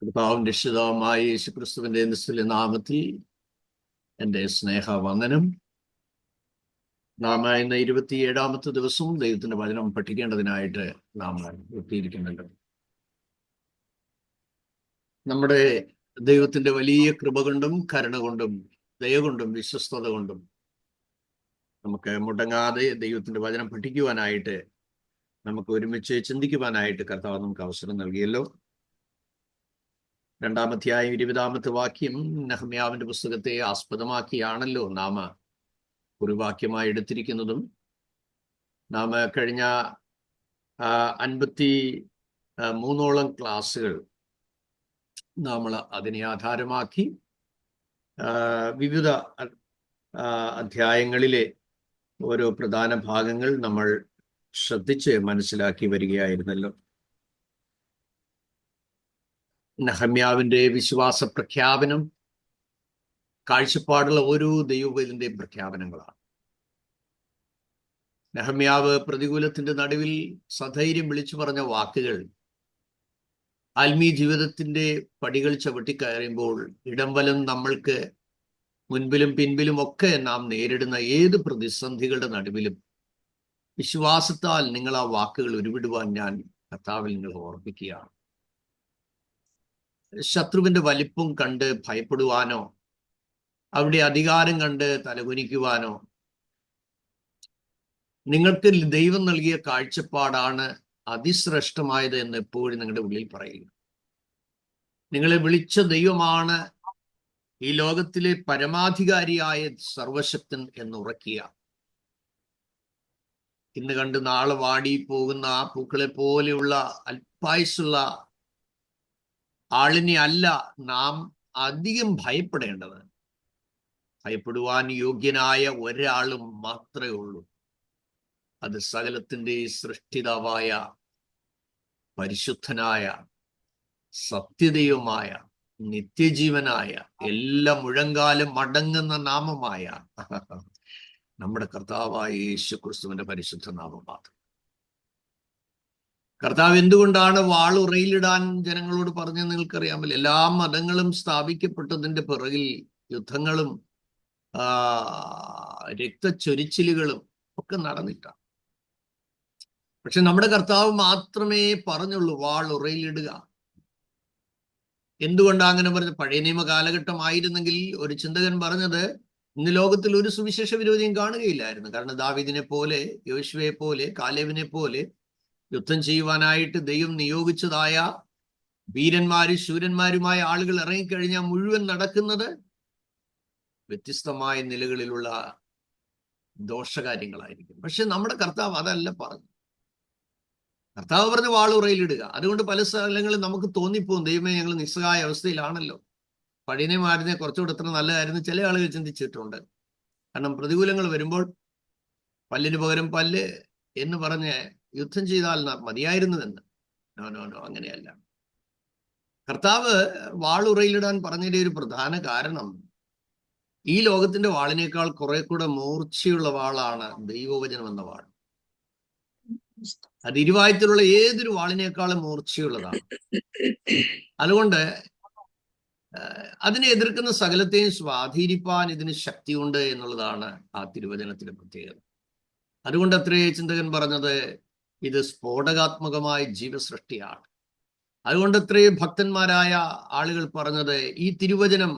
കർത്താവും രക്ഷിതാവുമായ യേശുക്രിസ്തുവിന്റെ നിസ്തുല്യ നാമത്തിൽ എൻ്റെ സ്നേഹവന്ദനം. നാം ഇന്ന് 27ാമത്തെ ദിവസവും ദൈവത്തിന്റെ വചനം പഠിക്കേണ്ടതിനായിട്ട് നാം എത്തിയിരിക്കുന്നുണ്ട്. നമ്മുടെ ദൈവത്തിന്റെ വലിയ കൃപ കൊണ്ടും കരുണ കൊണ്ടും ദയ കൊണ്ടും വിശ്വസ്തത കൊണ്ടും നമുക്ക് മുടങ്ങാതെ ദൈവത്തിന്റെ വചനം പഠിക്കുവാനായിട്ട്, നമുക്ക് ഒരുമിച്ച് ചിന്തിക്കുവാനായിട്ട് കർത്താവ് നമുക്ക് അവസരം നൽകിയല്ലോ. 2-ാം അധ്യായം 20ാമത്തെ വാക്യം നെഹമ്യാവിന്റെ പുസ്തകത്തെ ആസ്പദമാക്കിയാണല്ലോ നാം കുറിവാക്യമായി എടുത്തിരിക്കുന്നതും. നാം കഴിഞ്ഞ 53ഓളം ക്ലാസ്സുകൾ നമ്മൾ അതിനെ ആധാരമാക്കി വിവിധ അധ്യായങ്ങളിലെ ഓരോ പ്രധാന ഭാഗങ്ങൾ നമ്മൾ ശ്രദ്ധിച്ച് മനസ്സിലാക്കി വരികയായിരുന്നല്ലോ. നെഹമ്യാവിന്റെ വിശ്വാസ പ്രഖ്യാപനം കാഴ്ചപ്പാടുള്ള ഓരോ ദൈവവേദന്റെ പ്രഖ്യാപനങ്ങളാണ്. നെഹമ്യാവ് പ്രതികൂലത്തിന്റെ നടുവിൽ സധൈര്യം വിളിച്ചു പറഞ്ഞ വാക്കുകൾ ആത്മീയ ജീവിതത്തിന്റെ പടികൾ ചവിട്ടിക്കയറുമ്പോൾ ഇടംവലം നമ്മൾക്ക് മുൻപിലും പിൻപിലും ഒക്കെ നാം നേരിടുന്ന ഏത് പ്രതിസന്ധികളുടെ നടുവിലും വിശ്വാസത്താൽ നിങ്ങൾ ആ വാക്കുകൾ ഉരുവിടുവാൻ ഞാൻ കർത്താവിൽ നിങ്ങളെ ഓർമ്മിക്കുകയാണ്. ശത്രുവിന്റെ വലിപ്പം കണ്ട് ഭയപ്പെടുവാനോ അവിടെ അധികാരം കണ്ട് തലകുനിക്കുവാനോ, നിങ്ങൾക്ക് ദൈവം നൽകിയ കാഴ്ചപ്പാടാണ് അതിശ്രേഷ്ഠമായത് എന്ന് എപ്പോഴും നിങ്ങളുടെ ഉള്ളിൽ പറയുക. നിങ്ങളെ വിളിച്ച ദൈവമാണ് ഈ ലോകത്തിലെ പരമാധികാരിയായ സർവശക്തൻ എന്നുറക്കുക. ഇന്ന് കണ്ട് നാളെ വാടി പോകുന്ന ആ പൂക്കളെ പോലെയുള്ള അല്പായുസുള്ള ആളിനെ അല്ല നാം അധികം ഭയപ്പെടേണ്ടത്. ഭയപ്പെടുവാൻ യോഗ്യനായ ഒരാളും മാത്രമേ ഉള്ളൂ. അത് സകലത്തിന്റെ സൃഷ്ടിതാവായ പരിശുദ്ധനായ സത്യദൈവമായ നിത്യജീവനായ എല്ലാ മുഴങ്കാലും അടങ്ങുന്ന നാമമായ നമ്മുടെ കർത്താവായ യേശുക്രിസ്തുവിന്റെ പരിശുദ്ധ നാമം മാത്രം. കർത്താവ് എന്തുകൊണ്ടാണ് വാളുറയിലിടാൻ ജനങ്ങളോട് പറഞ്ഞത് നിങ്ങൾക്കറിയാമല്ലോ. എല്ലാ മതങ്ങളും സ്ഥാപിക്കപ്പെട്ടതിന്റെ പിറകിൽ യുദ്ധങ്ങളും രക്തച്ചൊരിച്ചിലുകളും ഒക്കെ നടന്നിട്ടാണ്. പക്ഷെ നമ്മുടെ കർത്താവ് മാത്രമേ പറഞ്ഞുള്ളൂ വാളുറയിലിടുക. എന്തുകൊണ്ടാണ് അങ്ങനെ പറഞ്ഞത്? പഴയ നിയമ കാലഘട്ടമായിരുന്നെങ്കിൽ ഒരു ചിന്തകൻ പറഞ്ഞത് ഇന്ന് ലോകത്തിൽ ഒരു സുവിശേഷ വിരോധിയും കാണുകയില്ലായിരുന്നു. കാരണം ദാവീദിനെ പോലെ, യോശുവയെ പോലെ, കാലേബിനെ പോലെ യുദ്ധം ചെയ്യുവാനായിട്ട് ദൈവം നിയോഗിച്ചതായ വീരന്മാരും ശൂരന്മാരുമായ ആളുകൾ ഇറങ്ങിക്കഴിഞ്ഞാൽ മുഴുവൻ നടക്കുന്നത് വ്യത്യസ്തമായ നിലകളിലുള്ള ദോഷകാര്യങ്ങളായിരിക്കും. പക്ഷെ നമ്മുടെ കർത്താവ് അതല്ല പറഞ്ഞു. കർത്താവ് പറഞ്ഞ് വാളുറയിലിടുക. അതുകൊണ്ട് പല സ്ഥലങ്ങളിൽ നമുക്ക് തോന്നിപ്പോകും, ദൈവമേ ഞങ്ങൾ നിസ്സഹായ അവസ്ഥയിലാണല്ലോ, പഴയമായിരുന്നെ കുറച്ചുകൂടെ എത്ര നല്ലതായിരുന്നു ചില ആളുകൾ ചിന്തിച്ചിട്ടുണ്ട്. കാരണം പ്രതികൂലങ്ങൾ വരുമ്പോൾ പല്ലിന് പകരം പല്ല് എന്ന് പറഞ്ഞ് യുദ്ധം ചെയ്താൽ മതിയായിരുന്നുവെന്ന്. നോ, അങ്ങനെയല്ല. കർത്താവ് വാളുറയിലിടാൻ പറഞ്ഞതിന്റെ ഒരു പ്രധാന കാരണം, ഈ ലോകത്തിന്റെ വാളിനേക്കാൾ കുറെ കൂടെ മൂർച്ചയുള്ള വാളാണ് ദൈവവചനം എന്ന വാൾ. അത് ഇരുവായത്തിലുള്ള ഏതൊരു വാളിനേക്കാളും മൂർച്ചയുള്ളതാണ്. അതുകൊണ്ട് അതിനെ എതിർക്കുന്ന സകലത്തെയും സ്വാധീനിപ്പാൻ ഇതിന് ശക്തിയുണ്ട് എന്നുള്ളതാണ് ആ തിരുവചനത്തിന്റെ പ്രത്യേകത. അതുകൊണ്ട് അത്രേ ചിന്തകൻ പറഞ്ഞത് ഇത് സ്ഫോടകാത്മകമായ ജീവസൃഷ്ടിയാണ്. അതുകൊണ്ട് അത്രയും ഭക്തന്മാരായ ആളുകൾ പറഞ്ഞത് ഈ തിരുവചനം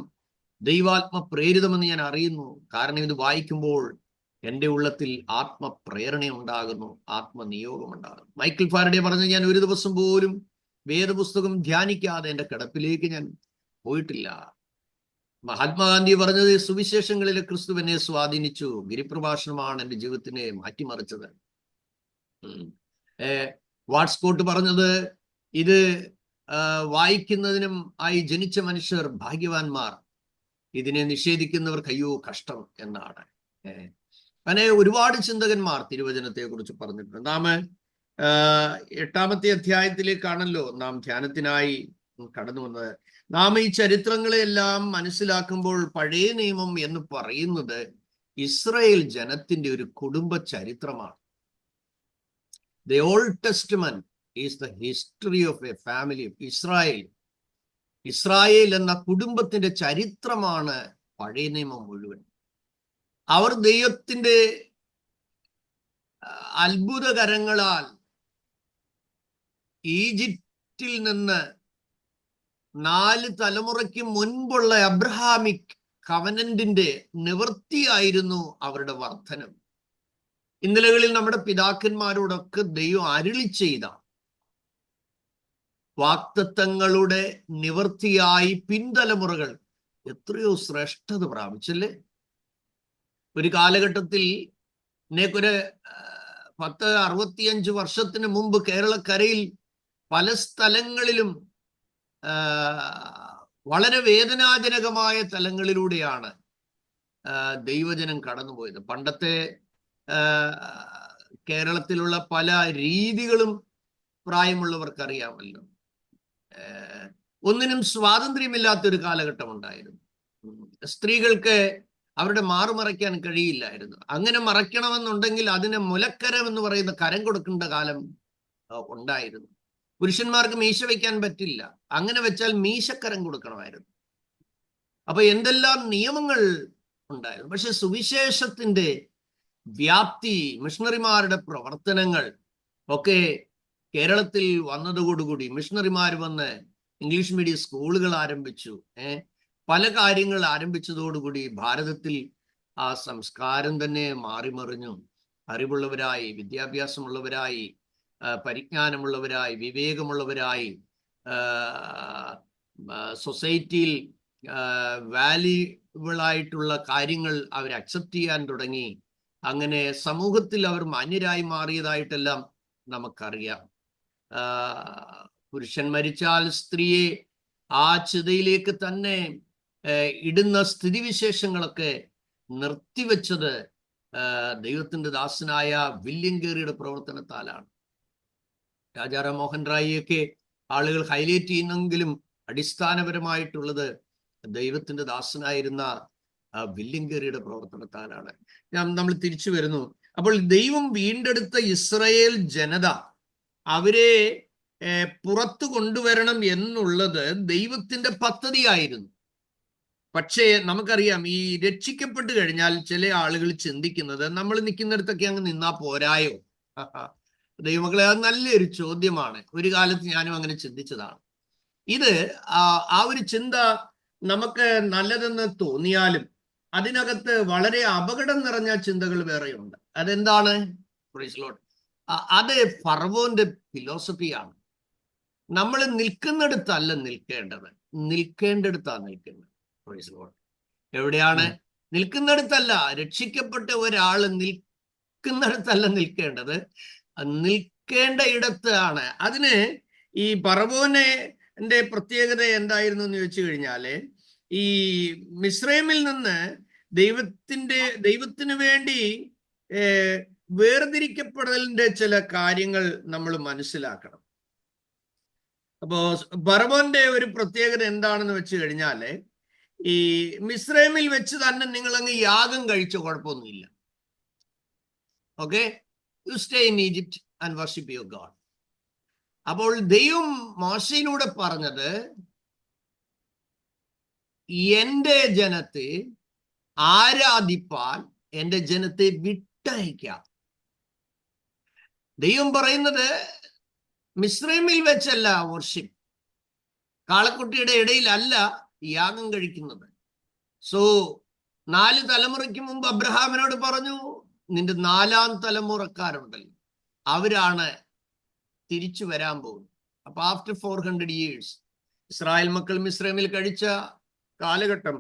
ദൈവാത്മ പ്രേരിതമെന്ന് ഞാൻ അറിയുന്നു. കാരണം ഇത് വായിക്കുമ്പോൾ എൻ്റെ ഉള്ളത്തിൽ ആത്മപ്രേരണ ഉണ്ടാകുന്നു, ആത്മനിയോഗം ഉണ്ടാകുന്നു. മൈക്കിൾ ഫാരഡെ പറഞ്ഞത്, ഞാൻ ഒരു ദിവസം പോലും വേദപുസ്തകം ധ്യാനിക്കാതെ എൻ്റെ കിടപ്പിലേക്ക് ഞാൻ പോയിട്ടില്ല. മഹാത്മാഗാന്ധി പറഞ്ഞത്, സുവിശേഷങ്ങളിലെ ക്രിസ്തു എന്നെ സ്വാധീനിച്ചു, ഗിരിപ്രഭാഷണമാണ് എൻ്റെ ജീവിതത്തിനെ മാറ്റിമറിച്ചത്. വാട്സ്കോട്ട് പറഞ്ഞത്, ഇത് വായിക്കുന്നതിനും ആയി ജനിച്ച മനുഷ്യർ ഭാഗ്യവാന്മാർ, ഇതിനെ നിഷേധിക്കുന്നവർക്ക് അയ്യോ കഷ്ടം എന്നാണ്. അങ്ങനെ ഒരുപാട് ചിന്തകന്മാർ തിരുവചനത്തെ കുറിച്ച് പറഞ്ഞിട്ടുണ്ട്. നാം 8ാമത്തെ അധ്യായത്തിലേക്കാണല്ലോ നാം ധ്യാനത്തിനായി കടന്നു വന്നത്. നാം ഈ ചരിത്രങ്ങളെല്ലാം മനസ്സിലാക്കുമ്പോൾ പഴയ നിയമം എന്ന് പറയുന്നത് ഇസ്രായേൽ ജനത്തിന്റെ ഒരു കുടുംബ ചരിത്രമാണ്. The Old Testament is the history of a family of Israel. Israel എന്ന കുടുംബത്തിന്റെ ചരിത്രമാണ് പഴയ നിയമം മുഴുവൻ. അവർ ദൈവത്തിന്റെ അത്ഭുതകരങ്ങളാൽ ഈജിപ്തിൽ നിന്ന് 4 തലമുറയ്ക്ക് മുൻപുള്ള അബ്രഹാമിക് കവനന്റിന്റെ നിവൃത്തിയായിരുന്നു അവരുടെ വർധനം. ഇന്നലകളിൽ നമ്മുടെ പിതാക്കന്മാരോടൊക്കെ ദൈവം അരുളി ചെയ്ത വാഗ്ദത്തങ്ങളുടെ നിവൃത്തിയായി പിൻതലമുറകൾ എത്രയോ ശ്രേഷ്ഠത പ്രാപിച്ചല്ലേ. ഒരു കാലഘട്ടത്തിൽ ഒരു 65 വർഷത്തിന് മുമ്പ് കേരളക്കരയിൽ പല സ്ഥലങ്ങളിലും വളരെ വേദനാജനകമായ തലങ്ങളിലൂടെയാണ് ദൈവജനം കടന്നുപോയത്. പണ്ടത്തെ കേരളത്തിലുള്ള പല രീതികളും പ്രായമുള്ളവർക്കറിയാമല്ലോ. ഒന്നിനും സ്വാതന്ത്ര്യമില്ലാത്തൊരു കാലഘട്ടം ഉണ്ടായിരുന്നു. സ്ത്രീകൾക്ക് അവരുടെ മാറുമറയ്ക്കാൻ കഴിയില്ലായിരുന്നു. അങ്ങനെ മറയ്ക്കണമെന്നുണ്ടെങ്കിൽ അതിന് മുലക്കരം എന്ന് പറയുന്ന കരം കൊടുക്കേണ്ട കാലം ഉണ്ടായിരുന്നു. പുരുഷന്മാർക്ക് മീശ വയ്ക്കാൻ പറ്റില്ല. അങ്ങനെ വെച്ചാൽ മീശക്കരം കൊടുക്കണമായിരുന്നു. അപ്പൊ എന്തെല്ലാം നിയമങ്ങൾ ഉണ്ടായിരുന്നു. പക്ഷെ സുവിശേഷത്തിന്റെ വ്യാപ്തി, മിഷണറിമാരുടെ പ്രവർത്തനങ്ങൾ ഒക്കെ കേരളത്തിൽ വന്നതോടുകൂടി മിഷണറിമാർ വന്ന് ഇംഗ്ലീഷ് മീഡിയം സ്കൂളുകൾ ആരംഭിച്ചു. പല കാര്യങ്ങൾ ആരംഭിച്ചതോടുകൂടി ഭാരതത്തിൽ ആ സംസ്കാരം തന്നെ മാറിമറിഞ്ഞു. അറിവുള്ളവരായി, വിദ്യാഭ്യാസമുള്ളവരായി, പരിജ്ഞാനമുള്ളവരായി, വിവേകമുള്ളവരായി, സൊസൈറ്റിയിൽ വാല്യുബിളായിട്ടുള്ള കാര്യങ്ങൾ അവർ അക്സെപ്റ്റ് ചെയ്യാൻ തുടങ്ങി. അങ്ങനെ സമൂഹത്തിൽ അവർ മാന്യരായി മാറിയതായിട്ടെല്ലാം നമുക്കറിയാം. പുരുഷൻ മരിച്ചാൽ സ്ത്രീയെ ആ ചിതയിലേക്ക് തന്നെ ഇടുന്ന സ്ഥിതിവിശേഷങ്ങളൊക്കെ നിർത്തിവെച്ചത് ദൈവത്തിന്റെ ദാസനായ വില്യം കേറിയുടെ പ്രവർത്തനത്താലാണ്. രാജാറാം മോഹൻ റായിയൊക്കെ ആളുകൾ ഹൈലൈറ്റ് ചെയ്യുന്നെങ്കിലും അടിസ്ഥാനപരമായിട്ടുള്ളത് ദൈവത്തിന്റെ ദാസനായിരുന്ന വില്യം കേറിയുടെ പ്രവർത്തനത്താലാണ്. നമ്മൾ തിരിച്ചു വരുന്നു. അപ്പോൾ ദൈവം വീണ്ടെടുത്ത ഇസ്രായേൽ ജനത, അവരെ പുറത്തു കൊണ്ടുവരണം എന്നുള്ളത് ദൈവത്തിന്റെ പദ്ധതിയായിരുന്നു. പക്ഷേ നമുക്കറിയാം, ഈ രക്ഷിക്കപ്പെട്ട് കഴിഞ്ഞാൽ ചില ആളുകൾ ചിന്തിക്കുന്നത് നമ്മൾ നിൽക്കുന്നിടത്തൊക്കെ അങ്ങ് നിന്നാ പോരായോ. ദൈവമക്കളെ, അത് നല്ലൊരു ചോദ്യമാണ്. ഒരു കാലത്ത് ഞാനും അങ്ങനെ ചിന്തിച്ചതാണ്. ഇത് ആ ഒരു ചിന്ത നമുക്ക് നല്ലതെന്ന് തോന്നിയാലും അതിനകത്ത് വളരെ അപകടം നിറഞ്ഞ ചിന്തകൾ വേറെയുണ്ട്. അതെന്താണ്? അത് ഫറവോന്റെ ഫിലോസഫിയാണ്. നമ്മൾ നിൽക്കുന്നിടത്തല്ല നിൽക്കേണ്ടത്, നിൽക്കേണ്ടടുത്താണ് നിൽക്കേണ്ടത്. എവിടെയാണ്? നിൽക്കുന്നിടത്തല്ല. രക്ഷിക്കപ്പെട്ട ഒരാള് നിൽക്കുന്നിടത്തല്ല നിൽക്കേണ്ടത്, നിൽക്കേണ്ട ഇടത്താണ്. അതിന് ഈ ഫറവോന്റെ പ്രത്യേകത എന്തായിരുന്നു എന്ന് ചോദിച്ചു കഴിഞ്ഞാല്, ഈ മിസ്രൈമിൽ നിന്ന് ദൈവത്തിന് വേണ്ടി വേർതിരിക്കപ്പെടലിന്റെ ചില കാര്യങ്ങൾ നമ്മൾ മനസ്സിലാക്കണം. അപ്പോ ഫറവോന്റെ ഒരു പ്രത്യേകത എന്താണെന്ന് വെച്ച് കഴിഞ്ഞാല്, ഈ മിസ്രൈമിൽ വെച്ച് തന്നെ നിങ്ങൾ അങ്ങ് യാഗം കഴിച്ച കുഴപ്പമൊന്നുമില്ല. Okay, you stay in Egypt and worship your God. അപ്പോൾ ദൈവം മോശയിലൂടെ പറഞ്ഞത്, എന്റെ ജനത്തെ ആരാധിപ്പാൻ എന്റെ ജനത്തെ വിട്ടയക്കാം. ദൈവം പറയുന്നത് മിസ്രൈമിൽ വെച്ചല്ല വർഷിപ്പ്, കാളക്കുട്ടിയുടെ ഇടയിലല്ല യാഗം കഴിക്കുന്നത്. സോ 4 തലമുറയ്ക്ക് മുമ്പ് അബ്രഹാമിനോട് പറഞ്ഞു, നിന്റെ 4ാം തലമുറക്കാരുണ്ടല്ലോ, അവരാണ് തിരിച്ചു വരാൻ പോകുന്നത്. അപ്പൊ ആഫ്റ്റർ 400 years ഇസ്രായേൽ മക്കൾ മിസ്രൈമിൽ കഴിച്ച കാലഘട്ടം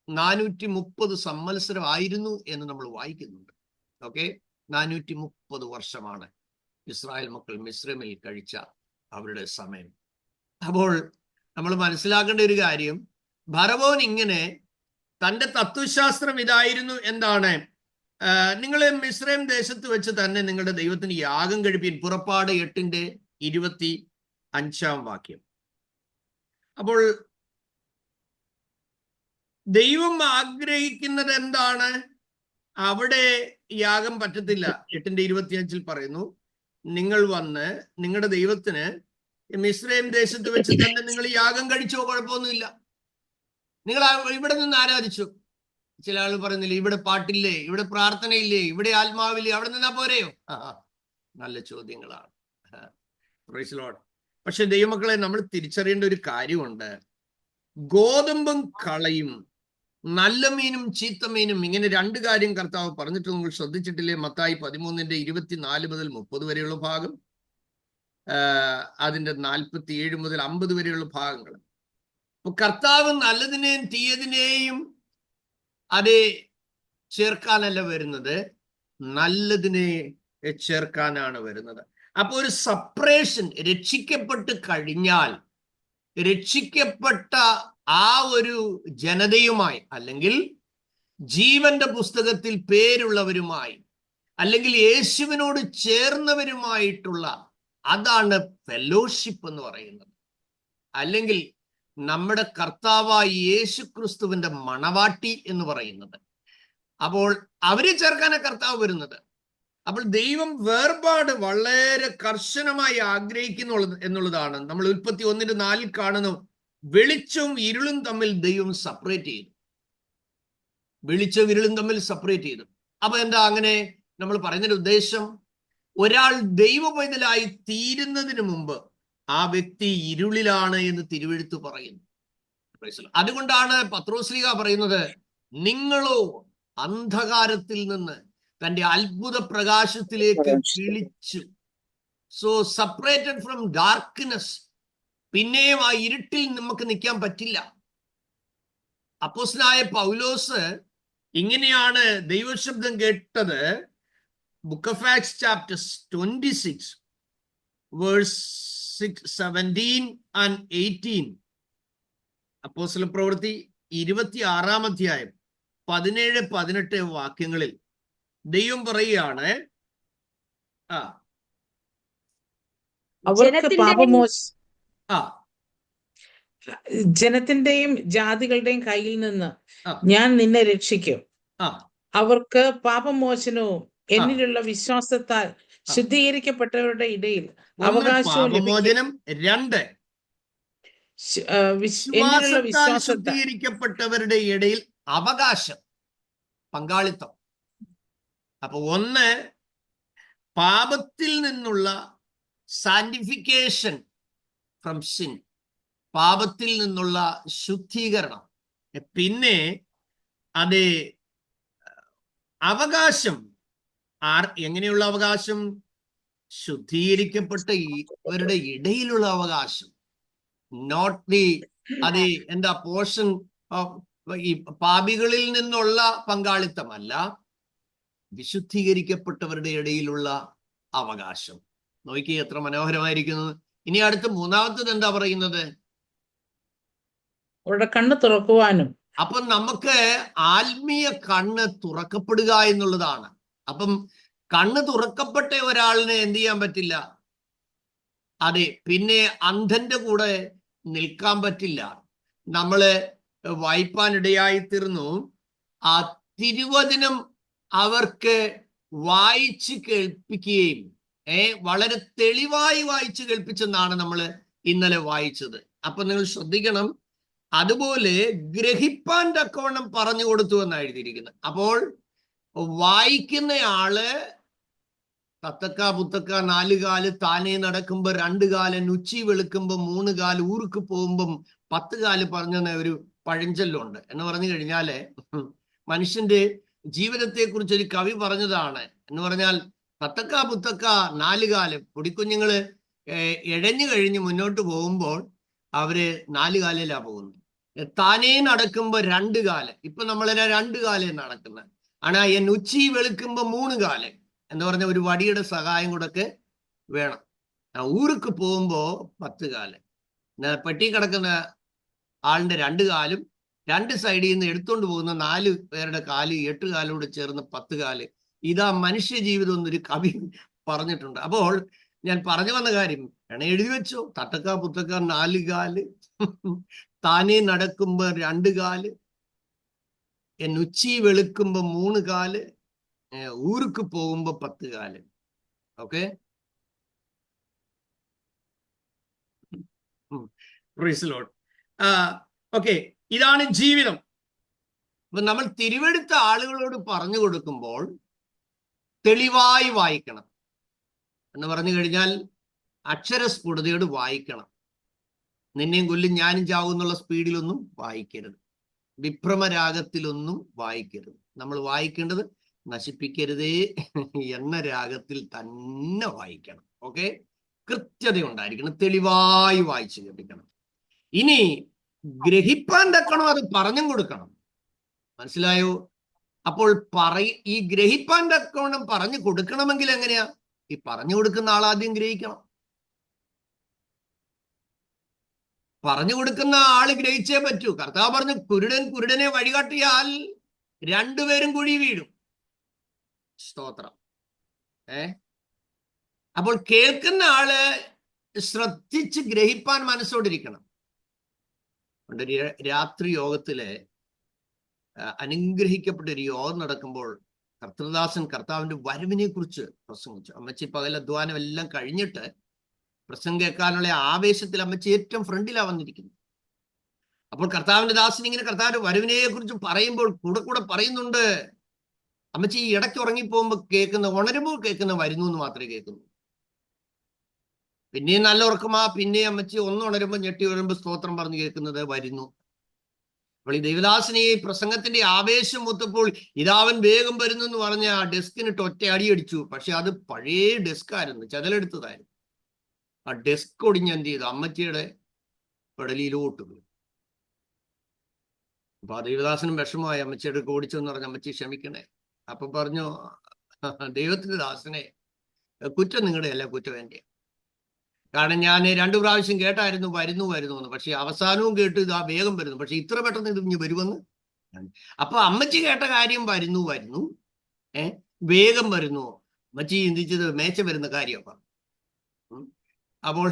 430 സംവത്സരമായിരുന്നു എന്ന് നമ്മൾ വായിക്കുന്നുണ്ട്. ഓക്കെ, 430 വർഷമാണ് ഇസ്രായേൽ മക്കൾ മിസ്രൈമിൽ കഴിച്ച അവരുടെ സമയം. അപ്പോൾ നമ്മൾ മനസ്സിലാക്കേണ്ട ഒരു കാര്യം, ഫറവോൻ ഇങ്ങനെ തന്റെ തത്വശാസ്ത്രം ഇതായിരുന്നു. എന്താണ്? നിങ്ങൾ മിസ്രൈം ദേശത്ത് വെച്ച് തന്നെ നിങ്ങളുടെ ദൈവത്തിന് യാഗം കഴിപ്പീൻ. പുറപ്പാട് 8:25 അപ്പോൾ ദൈവം ആഗ്രഹിക്കുന്നത് എന്താണ്? അവിടെ യാഗം പറ്റത്തില്ല. 8:25 പറയുന്നു, നിങ്ങൾ വന്ന് നിങ്ങളുടെ ദൈവത്തിന് മിസ്രൈം ദേശത്ത് വെച്ച് തന്നെ നിങ്ങൾ യാഗം കഴിച്ചോ, കുഴപ്പമൊന്നുമില്ല. നിങ്ങൾ ഇവിടെ നിന്ന് ആരാധിച്ചു. ചില ആൾ പറയുന്നില്ലേ, ഇവിടെ പാട്ടില്ലേ, ഇവിടെ പ്രാർത്ഥനയില്ലേ, ഇവിടെ ആത്മാവില്ലേ, അവിടെ നിന്നാ പോരെയോ? നല്ല ചോദ്യങ്ങളാണ്. Praise Lord. പക്ഷെ ദൈവമക്കളെ, നമ്മൾ തിരിച്ചറിയേണ്ട ഒരു കാര്യമുണ്ട്. ഗോതമ്പും കളയും, നല്ല മീനും ചീത്ത മീനും, ഇങ്ങനെ രണ്ട് കാര്യം കർത്താവ് പറഞ്ഞിട്ട് നിങ്ങൾ ശ്രദ്ധിച്ചിട്ടില്ലേ? മത്തായി 13:24 മുതൽ 30 വരെയുള്ള ഭാഗം, അതിന്റെ 47 മുതൽ 50 വരെയുള്ള ഭാഗങ്ങൾ. അപ്പൊ കർത്താവ് നല്ലതിനെയും തീയതിനെയും അതേ ചേർക്കാനല്ല വരുന്നത്, നല്ലതിനെ ചേർക്കാനാണ് വരുന്നത്. അപ്പൊ ഒരു സപ്പറേഷൻ, രക്ഷിക്കപ്പെട്ട് കഴിഞ്ഞാൽ രക്ഷിക്കപ്പെട്ട ആ ഒരു ജനതയുമായി, അല്ലെങ്കിൽ ജീവന്റെ പുസ്തകത്തിൽ പേരുള്ളവരുമായി, അല്ലെങ്കിൽ യേശുവിനോട് ചേർന്നവരുമായിട്ടുള്ള, അതാണ് ഫെലോഷിപ്പ് എന്ന് പറയുന്നത്. അല്ലെങ്കിൽ നമ്മുടെ കർത്താവായ യേശു ക്രിസ്തുവിന്റെ മണവാട്ടി എന്ന് പറയുന്നത്. അപ്പോൾ അവരെ ചേർക്കാനാണ് കർത്താവ് വരുന്നത്. അപ്പോൾ ദൈവം വേർപാട് വളരെ കർശനമായി ആഗ്രഹിക്കുന്നു എന്നുള്ളതാണ് നമ്മൾ ഉൽപ്പത്തി 1:4 കാണുന്നു. വെളിച്ചവും ഇരുളും തമ്മിൽ ദൈവം സെപ്പറേറ്റ് ചെയ്തു. വെളിച്ചവും ഇരുളും തമ്മിൽ സെപ്പറേറ്റ് ചെയ്തു. അപ്പൊ എന്താ അങ്ങനെ നമ്മൾ പറയുന്നതിന്റെ ഉദ്ദേശം? ഒരാൾ ദൈവപൈതലായി തീരുന്നതിന് മുമ്പ് ആ വ്യക്തി ഇരുളിലാണ് എന്ന് തിരുവെഴുത്ത് പറയുന്നു. അതുകൊണ്ടാണ് പത്രോസ്ലീഹ പറയുന്നത്, നിങ്ങളോ അന്ധകാരത്തിൽ നിന്ന് തന്റെ അത്ഭുത പ്രകാശത്തിലേക്ക് വിളിച്ചു. So separated from darkness. പിന്നെയും ആ ഇരുട്ടിൽ നമുക്ക് നിൽക്കാൻ പറ്റില്ല. അപ്പോസ്തലനായ പൗലോസ് ഇങ്ങനെയാണ് ദൈവശബ്ദം കേട്ടത്. Book of Acts chapter 26 verse 17 and 18. അപ്പോസ്തല പ്രവൃത്തി 26-ാം അധ്യായം 17-18 വാക്യങ്ങളിൽ ദൈവം പറയുകയാണ്, ജനത്തിന്റെയും ജാതികളുടെയും കയ്യിൽ നിന്ന് ഞാൻ നിന്നെ രക്ഷിക്കും. അവർക്ക് പാപമോചനവും എന്നിലുള്ള വിശ്വാസത്താൽ ശുദ്ധീകരിക്കപ്പെട്ടവരുടെ ഇടയിൽ അവകാശവും പാപമോചനം. 2, ശുദ്ധീകരിക്കപ്പെട്ടവരുടെ ഇടയിൽ അവകാശം, പങ്കാളിത്തം. അപ്പൊ 1, പാപത്തിൽ നിന്നുള്ള സാന്റിഫിക്കേഷൻ ഫ്രം സിൻ, പാപത്തിൽ നിന്നുള്ള ശുദ്ധീകരണം. പിന്നെ അതേ അവകാശം, എങ്ങനെയുള്ള അവകാശം? ശുദ്ധീകരിക്കപ്പെട്ട ഇവരുടെ ഇടയിലുള്ള അവകാശം. നോട്ട് ദി അതേ എന്താ പോർഷൻ ഈ പാപികളിൽ നിന്നുള്ള പങ്കാളിത്തമല്ല, വിശുദ്ധീകരിക്കപ്പെട്ടവരുടെ ഇടയിലുള്ള അവകാശം. നോക്കി എത്ര മനോഹരമായിരിക്കുന്നത്. ഇനി അടുത്ത 3-ാമത്തത് എന്താ പറയുന്നത്? അവരുടെ കണ്ണ് തുറക്കുവാനും. അപ്പം നമുക്ക് ആത്മീയ കണ്ണ് തുറക്കപ്പെടുക എന്നുള്ളതാണ്. അപ്പം കണ്ണ് തുറക്കപ്പെട്ട ഒരാളിനെ എന്ത് ചെയ്യാൻ പറ്റില്ല? അതെ, പിന്നെ അന്ധന്റെ കൂടെ നിൽക്കാൻ പറ്റില്ല. നമ്മള് വായിപ്പാനിടയായി തീർന്നു. ആ തിരുവചനം അവർക്ക് വായിച്ച് കേൾപ്പിക്കുകയും വളരെ തെളിവായി വായിച്ച് കേൾപ്പിച്ചെന്നാണ് നമ്മൾ ഇന്നലെ വായിച്ചത്. അപ്പൊ നിങ്ങൾ ശ്രദ്ധിക്കണം, അതുപോലെ ഗ്രഹിപ്പാൻ തക്കവണ്ണം പറഞ്ഞു കൊടുത്തു എന്നാണ് എഴുതിയിരിക്കുന്നത്. അപ്പോൾ വായിക്കുന്നയാള് തത്തക്ക പുത്തക്ക 4 കാല്, താനേ നടക്കുമ്പോ 2 കാല്, ഉച്ചി വെളുക്കുമ്പോ 3 കാല്, ഊർക്ക് പോകുമ്പം 10 കാല് പറഞ്ഞ ഒരു പഴഞ്ചൊല്ലുണ്ട്. എന്ന് പറഞ്ഞു കഴിഞ്ഞാല് മനുഷ്യന്റെ ജീവിതത്തെ കുറിച്ച് ഒരു കവി പറഞ്ഞതാണ്. എന്ന് പറഞ്ഞാൽ തത്തക്ക പുത്തക്ക 4 കാല്, പൊടിക്കുഞ്ഞുങ്ങള് ഇഴഞ്ഞു കഴിഞ്ഞ് മുന്നോട്ട് പോകുമ്പോൾ അവര് 4 കാലിലാ പോകുന്നത്. താനേ നടക്കുമ്പോ 2 കാല്. ഇപ്പൊ നമ്മളെ 2 കാലേ നടക്കുന്നത്. ആണാ ഉച്ചി വെളുക്കുമ്പോ 3 കാല് എന്ന് പറഞ്ഞ ഒരു വടിയുടെ സഹായം കൂടെ വേണം. ഊർക്ക് പോകുമ്പോ 10 കാല്. പെട്ടി കിടക്കുന്ന ആളിന്റെ 2 കാലും 2 സൈഡിൽ നിന്ന് എടുത്തോണ്ട് പോകുന്ന 4 പേരുടെ കാല്, 8 കാലോട് ചേർന്ന് 10 കാല്. ഇതാ മനുഷ്യ ജീവിതം എന്നൊരു കവി പറഞ്ഞിട്ടുണ്ട്. അപ്പോൾ ഞാൻ പറഞ്ഞു വന്ന കാര്യം എഴുതി വെച്ചോ. തട്ടക്ക പുത്തക്ക 4 കാല്, താനേ നടക്കുമ്പോ 2 കാല്, ഉച്ചി വെളുക്കുമ്പോ 3 കാല്, ഊർക്ക് പോകുമ്പോ 10 കാല്. Okay, praise Lord. ഓക്കെ, ഇതാണ് ജീവിതം. അപ്പൊ നമ്മൾ തിരുവെടുത്ത ആളുകളോട് പറഞ്ഞു കൊടുക്കുമ്പോൾ തെളിവായി വായിക്കണം എന്ന് പറഞ്ഞു കഴിഞ്ഞാൽ അക്ഷരസ്ഫുടതയോട് വായിക്കണം. നിന്നെയും കൊല്ലും ഞാനും ചാവും എന്നുള്ള സ്പീഡിലൊന്നും വായിക്കരുത്. വിഭ്രമരാഗത്തിലൊന്നും വായിക്കരുത്. നമ്മൾ വായിക്കേണ്ടത് നശിപ്പിക്കരുതേ എന്ന രാഗത്തിൽ തന്നെ വായിക്കണം. ഓക്കെ, കൃത്യത ഉണ്ടായിരിക്കണം, തെളിവായി വായിച്ചു കേൾപ്പിക്കണം. ഇനി ഗ്രഹിപ്പാൻ തക്കണം അത് പറഞ്ഞും കൊടുക്കണം. മനസ്സിലായോ? അപ്പോൾ ഈ ഗ്രഹിപ്പാൻ തക്കവണ്ണം പറഞ്ഞു കൊടുക്കണമെങ്കിൽ എങ്ങനെയാ? ഈ പറഞ്ഞു കൊടുക്കുന്ന ആൾ ആദ്യം ഗ്രഹിക്കണം. പറഞ്ഞു കൊടുക്കുന്ന ആള് ഗ്രഹിച്ചേ പറ്റൂ. കർത്താവ് പറഞ്ഞു, കുരുടനെ വഴികാട്ടിയാൽ രണ്ടുപേരും കുഴി വീഴും. സ്തോത്രം. അപ്പോൾ കേൾക്കുന്ന ആള് ശ്രദ്ധിച്ച് ഗ്രഹിപ്പാൻ മനസ്സോടിരിക്കണം. പണ്ടൊരു രാത്രി യോഗത്തില് അനുഗ്രഹിക്കപ്പെട്ട ഒരു യോഗം നടക്കുമ്പോൾ കർത്തൃദാസൻ കർത്താവിന്റെ വരവിനെ കുറിച്ച് പ്രസംഗിച്ചു. അമ്മച്ചി പകൽ അധ്വാനം എല്ലാം കഴിഞ്ഞിട്ട് പ്രസംഗം കേൾക്കാനുള്ള ആവേശത്തിൽ അമ്മച്ചി ഏറ്റവും ഫ്രണ്ടിലാണ് വന്നിരിക്കുന്നത്. അപ്പോൾ കർത്താവിന്റെ ദാസൻ ഇങ്ങനെ കർത്താവിന്റെ വരവിനെ കുറിച്ച് പറയുമ്പോൾ കൂടെ പറയുന്നുണ്ട്. അമ്മച്ചി ഈ ഇടയ്ക്ക് ഉറങ്ങിപ്പോകുമ്പോൾ ഉണരുമ്പോൾ കേൾക്കുന്ന വരുന്നു എന്ന് മാത്രമേ കേൾക്കുന്നു. പിന്നെയും നല്ല ഉറക്കമാ. പിന്നെയും അമ്മച്ചി ഉണരുമ്പോൾ ഞെട്ടി വരുമ്പോൾ സ്തോത്രം പറഞ്ഞ് കേൾക്കുന്നത് വരുന്നു. അപ്പോൾ ഈ ദൈവദാസനെ ഈ പ്രസംഗത്തിന്റെ ആവേശം മൂത്തപ്പോൾ ഇതാവൻ വേഗം വരുന്നു എന്ന് പറഞ്ഞ ആ ഡെസ്കിനിട്ട് ഒറ്റ അടിയടിച്ചു. പക്ഷെ അത് പഴയ ഡെസ്കായിരുന്നു, ചതലെടുത്തതായിരുന്നു. ആ ഡെസ്ക് ഒടിഞ്ഞ് എന്ത് ചെയ്തു? അമ്മച്ചിയുടെ പെടലിയിലോട്ട് പോയി. അപ്പൊ ആ ദൈവദാസനും വിഷമമായി. അമ്മച്ചിയുടെ ഓടിച്ചു എന്ന് പറഞ്ഞ അമ്മച്ചി ക്ഷമിക്കണേ. അപ്പൊ പറഞ്ഞു, ദൈവത്തിന്റെ ദാസനെ, കുറ്റം നിങ്ങളുടെ അല്ല, കുറ്റം എൻ്റെ. കാരണം ഞാൻ 2 പ്രാവശ്യം കേട്ടായിരുന്നു വരുന്നു എന്ന്. പക്ഷെ അവസാനവും കേട്ട് ഇതാ വേഗം വരുന്നു. പക്ഷെ ഇത്ര പെട്ടെന്ന് ഇത് ഇനി വരുമെന്ന്. അപ്പൊ അമ്മച്ചി കേട്ട കാര്യം വരുന്നു വേഗം വരുന്നു. അമ്മച്ചി ചിന്തിച്ചത് മേച്ച വരുന്ന കാര്യമൊക്കെ. അപ്പോൾ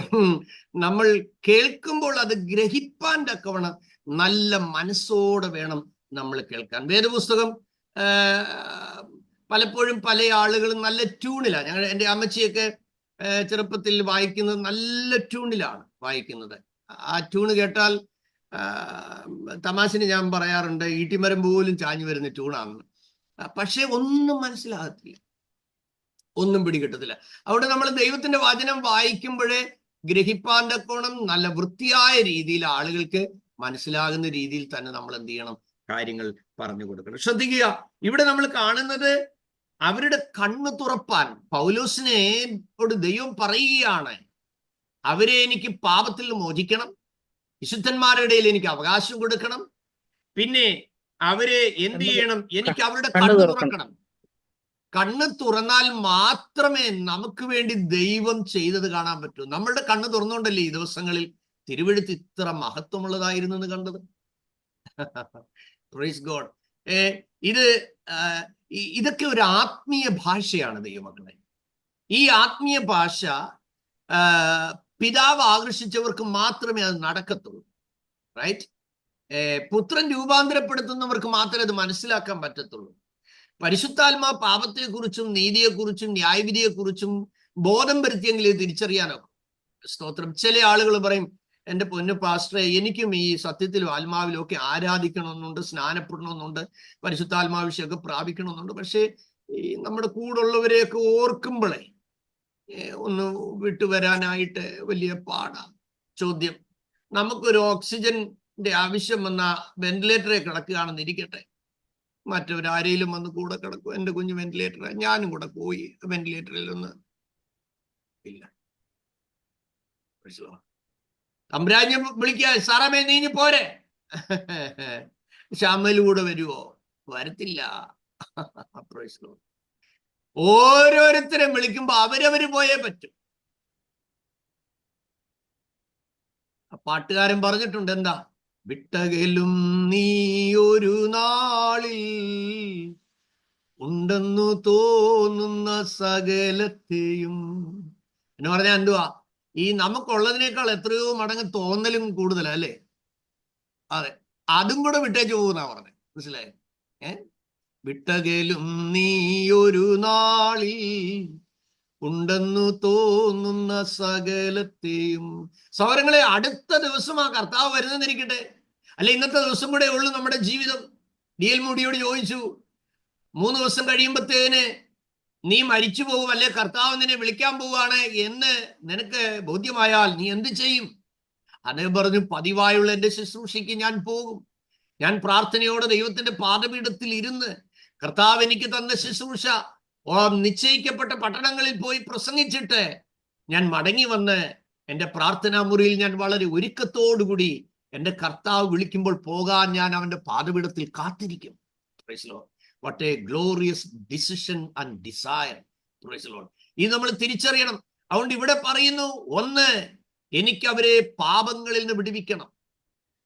നമ്മൾ കേൾക്കുമ്പോൾ അത് ഗ്രഹിപ്പാൻ തക്കവണ്ണം നല്ല മനസ്സോടെ വേണം നമ്മൾ കേൾക്കാൻ. വേദപുസ്തകം പലപ്പോഴും പല ആളുകളും നല്ല ട്യൂണിലാണ്. എൻ്റെ അമ്മച്ചിയൊക്കെ ചെറുപ്പത്തിൽ വായിക്കുന്നത് നല്ല ട്യൂണിലാണ് വായിക്കുന്നത്. ആ ട്യൂണ് കേട്ടാൽ തമാശന് ഞാൻ പറയാറുണ്ട്, ഈട്ടിമരം പോലും ചാഞ്ഞു വരുന്ന ട്യൂണാണെന്ന്. പക്ഷെ ഒന്നും മനസ്സിലാകത്തില്ല, ഒന്നും പിടികിട്ടത്തില്ല. അവിടെ നമ്മൾ ദൈവത്തിന്റെ വചനം വായിക്കുമ്പോഴേ ഗ്രഹിപ്പാൻ തക്കോണം നല്ല വൃത്തിയായ രീതിയിൽ ആളുകൾക്ക് മനസ്സിലാകുന്ന രീതിയിൽ തന്നെ നമ്മൾ എന്ത് ചെയ്യണം? കാര്യങ്ങൾ പറഞ്ഞു കൊടുക്കണം. ശ്രദ്ധിക്കുക, ഇവിടെ നമ്മൾ കാണുന്നത് അവരുടെ കണ്ണ് തുറപ്പാൻ പൗലോസിനോട് ദൈവം പറയുകയാണ്, അവരെ എനിക്ക് പാപത്തിൽ മോചിക്കണം, വിശുദ്ധന്മാരുടെ ഇടയിൽ എനിക്ക് അവകാശം കൊടുക്കണം, പിന്നെ അവരെ എന്ത് ചെയ്യണം? എനിക്ക് അവരുടെ കണ്ണ് തുറക്കണം. കണ്ണ് തുറന്നാൽ മാത്രമേ നമുക്ക് വേണ്ടി ദൈവം ചെയ്തത് കാണാൻ പറ്റൂ. നമ്മളുടെ കണ്ണ് തുറന്നുകൊണ്ടല്ലേ ഈ ദിവസങ്ങളിൽ തിരുവെഴുത്ത് ഇത്ര മഹത്വമുള്ളതായിരുന്നു എന്ന് കണ്ടത്. Praise God. ഇതൊക്കെ ഒരു ആത്മീയ ഭാഷയാണ് ദൈവമക്കളെ. ഈ ആത്മീയ ഭാഷ പിതാവ് ആകർഷിച്ചവർക്ക് മാത്രമേ അത് നടക്കത്തുള്ളൂ. റൈറ്റ്? പുത്രൻ രൂപാന്തരപ്പെടുത്തുന്നവർക്ക് മാത്രമേ അത് മനസ്സിലാക്കാൻ പറ്റത്തുള്ളൂ. പരിശുദ്ധാത്മാ പാപത്തെക്കുറിച്ചും നീതിയെക്കുറിച്ചും ന്യായവിധിയെക്കുറിച്ചും ബോധം വരുത്തിയെങ്കിൽ ഇത് തിരിച്ചറിയാനൊക്കെ. സ്തോത്രം. ചില ആളുകൾ പറയും, എൻ്റെ പൊന്നു പാസ്റ്ററെ, എനിക്കും ഈ സത്യത്തിലും ആത്മാവിലും ഒക്കെ ആരാധിക്കണമെന്നുണ്ട്, സ്നാനപ്പെടണമെന്നുണ്ട്, പരിശുദ്ധാത്മാവിഷയമൊക്കെ പ്രാപിക്കണമെന്നുണ്ട്. പക്ഷേ ഈ നമ്മുടെ കൂടുള്ളവരെയൊക്കെ ഓർക്കുമ്പോഴേ ഒന്ന് വിട്ടുവരാനായിട്ട് വലിയ പാടാ. ചോദ്യം, നമുക്കൊരു ഓക്സിജന്റെ ആവശ്യം വന്ന വെന്റിലേറ്ററെ കിടക്കുകയാണെന്ന് ഇരിക്കട്ടെ, മറ്റവരാരെങ്കിലും വന്ന് കൂടെ കിടക്കും. എൻ്റെ കുഞ്ഞ് വെന്റിലേറ്റർ, ഞാനും കൂടെ പോയി വെന്റിലേറ്ററിലൊന്ന് ഇല്ല. തമ്പുരാനെ വിളിക്കുക, സാറാമേ നീഞ്ഞു പോരെ. ശ്യാമയിലൂടെ വരുവോ? വരത്തില്ല. ഓരോരുത്തരെ വിളിക്കുമ്പോ അവരവര് പോയേ പറ്റും. പാട്ടുകാരൻ പറഞ്ഞിട്ടുണ്ട്, എന്താ? വിട്ടകലും നീ ഒരു നാളിൽ ഉണ്ടെന്നു തോന്നുന്ന സകലത്തെയും എന്ന് പറഞ്ഞാൽ എന്തുവാ? ഈ നമുക്കുള്ളതിനേക്കാൾ എത്രയോ മടങ്ങ് തോന്നലും കൂടുതലല്ലേ? അതെ, അതും കൂടെ വിട്ടേച്ചു പോകുന്നാ പറഞ്ഞത്. മനസ്സിലായേ? വിട്ടകലും നീ ഒരു നാളിൽ ഉണ്ടെന്നു തോന്നുന്ന സകലത്തെയും. സഹോദരങ്ങളെ, അടുത്ത ദിവസം ആ കർത്താവ് വരുന്നെന്നിരിക്കട്ടെ, അല്ലെ ഇന്നത്തെ ദിവസം കൂടെ ഉള്ളൂ നമ്മുടെ ജീവിതം. ഡി.എൽ. മൂഡിയോട് ചോദിച്ചു, 3 ദിവസം കഴിയുമ്പത്തേന് നീ മരിച്ചു പോകും, അല്ലെ കർത്താവ് നിന്നെ വിളിക്കാൻ പോവുകയാണ് എന്ന് നിനക്ക് ബോധ്യമായാൽ നീ എന്ത് ചെയ്യും? അദ്ദേഹം പറഞ്ഞു, പതിവായുള്ള എൻ്റെ ശുശ്രൂഷയ്ക്ക് ഞാൻ പോകും. ഞാൻ പ്രാർത്ഥനയോടെ ദൈവത്തിന്റെ പാദപീഠത്തിൽ ഇരുന്ന് കർത്താവ് എനിക്ക് തന്ന ശുശ്രൂഷ നിശ്ചയിക്കപ്പെട്ട പട്ടണങ്ങളിൽ പോയി പ്രസംഗിച്ചിട്ട് ഞാൻ മടങ്ങി വന്ന് എൻ്റെ പ്രാർത്ഥനാ മുറിയിൽ ഞാൻ വളരെ ഒരുക്കത്തോടുകൂടി എൻ്റെ കർത്താവ് വിളിക്കുമ്പോൾ പോകാൻ ഞാൻ അവന്റെ പാദപീഠത്തിൽ കാത്തിരിക്കും. Praise the Lord. What a glorious decision and desire. Praise the Lord. ഇത് നമ്മൾ തിരിച്ചറിയണം. അതുകൊണ്ട് ഇവിടെ പറയുന്നു, ഒന്ന്, എനിക്ക് അവരെ പാപങ്ങളിൽ നിന്ന് വിടുവിക്കണം.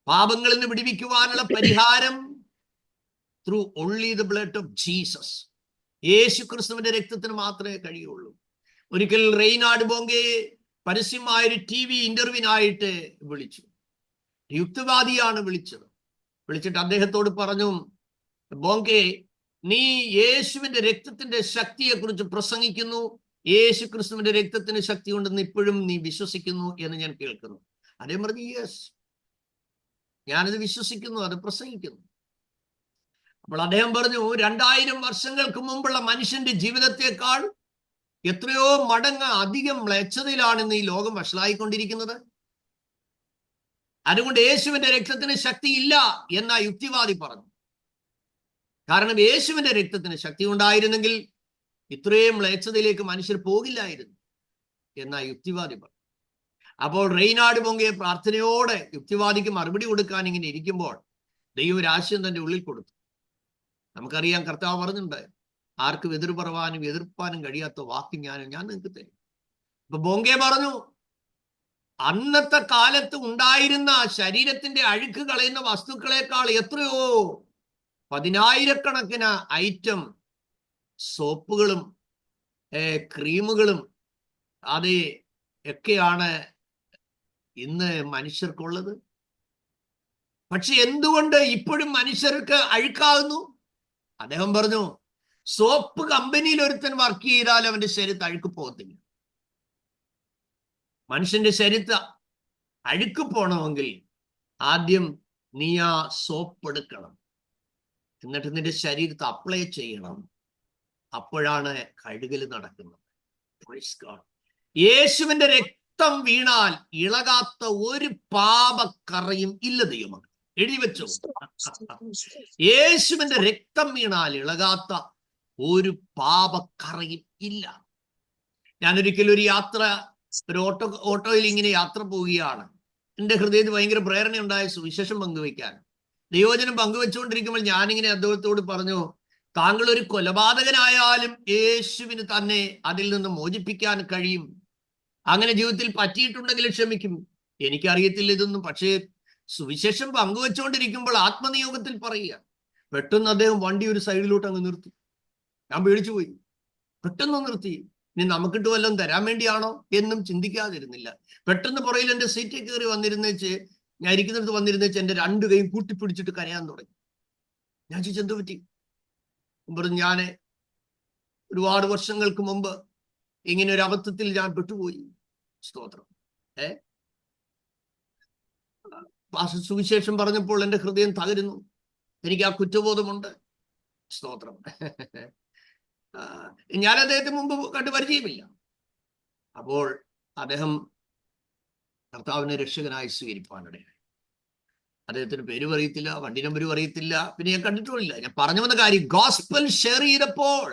പാപങ്ങളിൽ നിന്ന് വിടുവിക്കുവാനുള്ള പരിഹാരം through only the blood of Jesus. യേശു ക്രിസ്തുവിന്റെ രക്തത്തിന് മാത്രമേ കഴിയുള്ളൂ. ഒരിക്കൽ റെയ്നാർഡ് ബോങ്കയെ പരസ്യമായൊരു TV ഇന്റർവ്യൂവിനായിട്ട് വിളിച്ചു. യുക്തിവാദിയാണ് വിളിച്ചിട്ട് അദ്ദേഹത്തോട് പറഞ്ഞു, ബോങ്കെ, നീ യേശുവിന്റെ രക്തത്തിന്റെ ശക്തിയെ കുറിച്ച് പ്രസംഗിക്കുന്നു, യേശു ക്രിസ്തുവിന്റെ രക്തത്തിന് ശക്തി ഉണ്ടെന്ന് ഇപ്പോഴും നീ വിശ്വസിക്കുന്നു എന്ന് ഞാൻ കേൾക്കുന്നു. അദ്ദേഹം പറഞ്ഞു, യെസ്, ഞാനത് വിശ്വസിക്കുന്നു, അത് പ്രസംഗിക്കുന്നു. അപ്പോൾ അദ്ദേഹം പറഞ്ഞു, 2000 വർഷങ്ങൾക്ക് മുമ്പുള്ള മനുഷ്യന്റെ ജീവിതത്തെക്കാൾ എത്രയോ മടങ്ങ് അധികം മ്ലേച്ഛതയിലാണ് ഇന്ന് ഈ ലോകം വഷളായിക്കൊണ്ടിരിക്കുന്നത്. അതുകൊണ്ട് യേശുവിന്റെ രക്തത്തിന് ശക്തിയില്ല എന്ന യുക്തിവാദി പറഞ്ഞു. കാരണം യേശുവിന്റെ രക്തത്തിന് ശക്തി ഉണ്ടായിരുന്നെങ്കിൽ ഇത്രയും മ്ലേച്ഛതയിലേക്ക് മനുഷ്യർ പോകില്ലായിരുന്നു എന്ന യുക്തിവാദി പറഞ്ഞു. അപ്പോൾ റെയ്നാർഡ് ബോങ്കയെ പ്രാർത്ഥനയോടെ യുക്തിവാദിക്ക് മറുപടി കൊടുക്കാൻ ഇങ്ങനെ ഇരിക്കുമ്പോൾ ദൈവം ഒരു ആശയം തന്റെ ഉള്ളിൽ കൊടുത്തു. നമുക്കറിയാം, കർത്താവ് പറഞ്ഞിട്ടുണ്ട്, ആർക്കും എതിർപ്പാനും കഴിയാത്ത വാക്ക് ഞാൻ നിങ്ങൾക്ക് തരും. അപ്പൊ ബോങ്കെ പറഞ്ഞു, അന്നത്തെ കാലത്ത് ഉണ്ടായിരുന്ന ശരീരത്തിന്റെ അഴുക്ക് കളയുന്ന വസ്തുക്കളെക്കാൾ എത്രയോ 10,000-കണക്കിന് ഐറ്റം സോപ്പുകളും ക്രീമുകളും അത് ഒക്കെയാണ് ഇന്ന് മനുഷ്യർക്കുള്ളത്. പക്ഷെ എന്തുകൊണ്ട് ഇപ്പോഴും മനുഷ്യർക്ക് അഴുക്കാകുന്നു? അദ്ദേഹം പറഞ്ഞു, സോപ്പ് കമ്പനിയിൽ ഒരുത്തൻ വർക്ക് ചെയ്താൽ അവന്റെ ശരീരത്ത് അഴുക്ക് പോകത്തില്ല. മനുഷ്യന്റെ ശരീരത്ത് അഴുക്ക് പോകണമെങ്കിൽ ആദ്യം നീ ആ സോപ്പ് എടുക്കണം, എന്നിട്ട് നിന്റെ ശരീരത്ത് അപ്ലൈ ചെയ്യണം. അപ്പോഴാണ് കഴുകൽ നടക്കുന്നത്. Praise God. യേശുവിന്റെ രക്തം വീണാൽ ഇളകാത്ത ഒരു പാപക്കറയും ഇല്ല ദൈവമക്കൾ. എഴുതി വെച്ചോ, യേശുവിന്റെ രക്തം വീണാൽ ഇളകാത്ത ഒരു പാപക്കറയും ഇല്ല. ഞാനൊരിക്കലും ഒരു ഓട്ടോയിൽ ഇങ്ങനെ യാത്ര പോവുകയാണ്. എൻ്റെ ഹൃദയത്തിൽ ഭയങ്കര പ്രേരണയുണ്ടായ സുവിശേഷം പങ്കുവെക്കാൻ. ദൈവവചനം പങ്കുവെച്ചുകൊണ്ടിരിക്കുമ്പോൾ ഞാനിങ്ങനെ അദ്ദേഹത്തോട് പറഞ്ഞു, താങ്കൾ ഒരു കൊലപാതകനായാലും യേശുവിന് തന്നെ അതിൽ നിന്ന് മോചിപ്പിക്കാൻ കഴിയും. അങ്ങനെ ജീവിതത്തിൽ പറ്റിയിട്ടുണ്ടെങ്കിൽ ക്ഷമിക്കും. എനിക്കറിയത്തില്ല ഇതൊന്നും. പക്ഷേ സുവിശേഷം പങ്കുവെച്ചുകൊണ്ടിരിക്കുമ്പോൾ ആത്മനിയോഗത്തിൽ പറയുക. പെട്ടെന്ന് അദ്ദേഹം വണ്ടി ഒരു സൈഡിലോട്ട് അങ്ങ് നിർത്തി. ഞാൻ പേടിച്ചു പോയി. പെട്ടെന്ന് നിർത്തി. ഇനി നമുക്കിട്ട് വല്ലതും തരാൻ വേണ്ടിയാണോ എന്നും ചിന്തിക്കാതിരുന്നില്ല. പെട്ടെന്ന് പുറയിൽ എൻ്റെ സീറ്റിൽ കയറി വന്നിരുന്നേച്ച്, ഞാൻ ഇരിക്കുന്നിടത്ത് വന്നിരുന്നേച്ച് എൻ്റെ 2 കൈയും കൂട്ടിപ്പിടിച്ചിട്ട് കരയാൻ തുടങ്ങി. ഞാൻ ചോദിച്ചു, എന്ത് പറ്റി? പറഞ്ഞു, ഞാൻ ഒരുപാട് വർഷങ്ങൾക്ക് മുമ്പ് ഇങ്ങനെ ഒരു അബദ്ധത്തിൽ ഞാൻ പെട്ടുപോയി. സ്തോത്രം. സുവിശേഷം പറഞ്ഞപ്പോൾ എൻ്റെ ഹൃദയം തകരുന്നു. എനിക്ക് ആ കുറ്റബോധമുണ്ട്. സ്തോത്രം. ഞാൻ അദ്ദേഹത്തെ മുമ്പ് കണ്ടു പരിചയമില്ല. അപ്പോൾ അദ്ദേഹം കർത്താവിനെ രക്ഷകനായി സ്വീകരിപ്പാനിടയായി. അദ്ദേഹത്തിന് പേര് പറയത്തില്ല, വണ്ടി നമ്പർ പറയത്തില്ല, പിന്നെ ഞാൻ കണ്ടിട്ടുമില്ല. ഞാൻ പറഞ്ഞു വന്ന കാര്യം, ഗോസ്പൽ ഷെയർ ചെയ്തപ്പോൾ,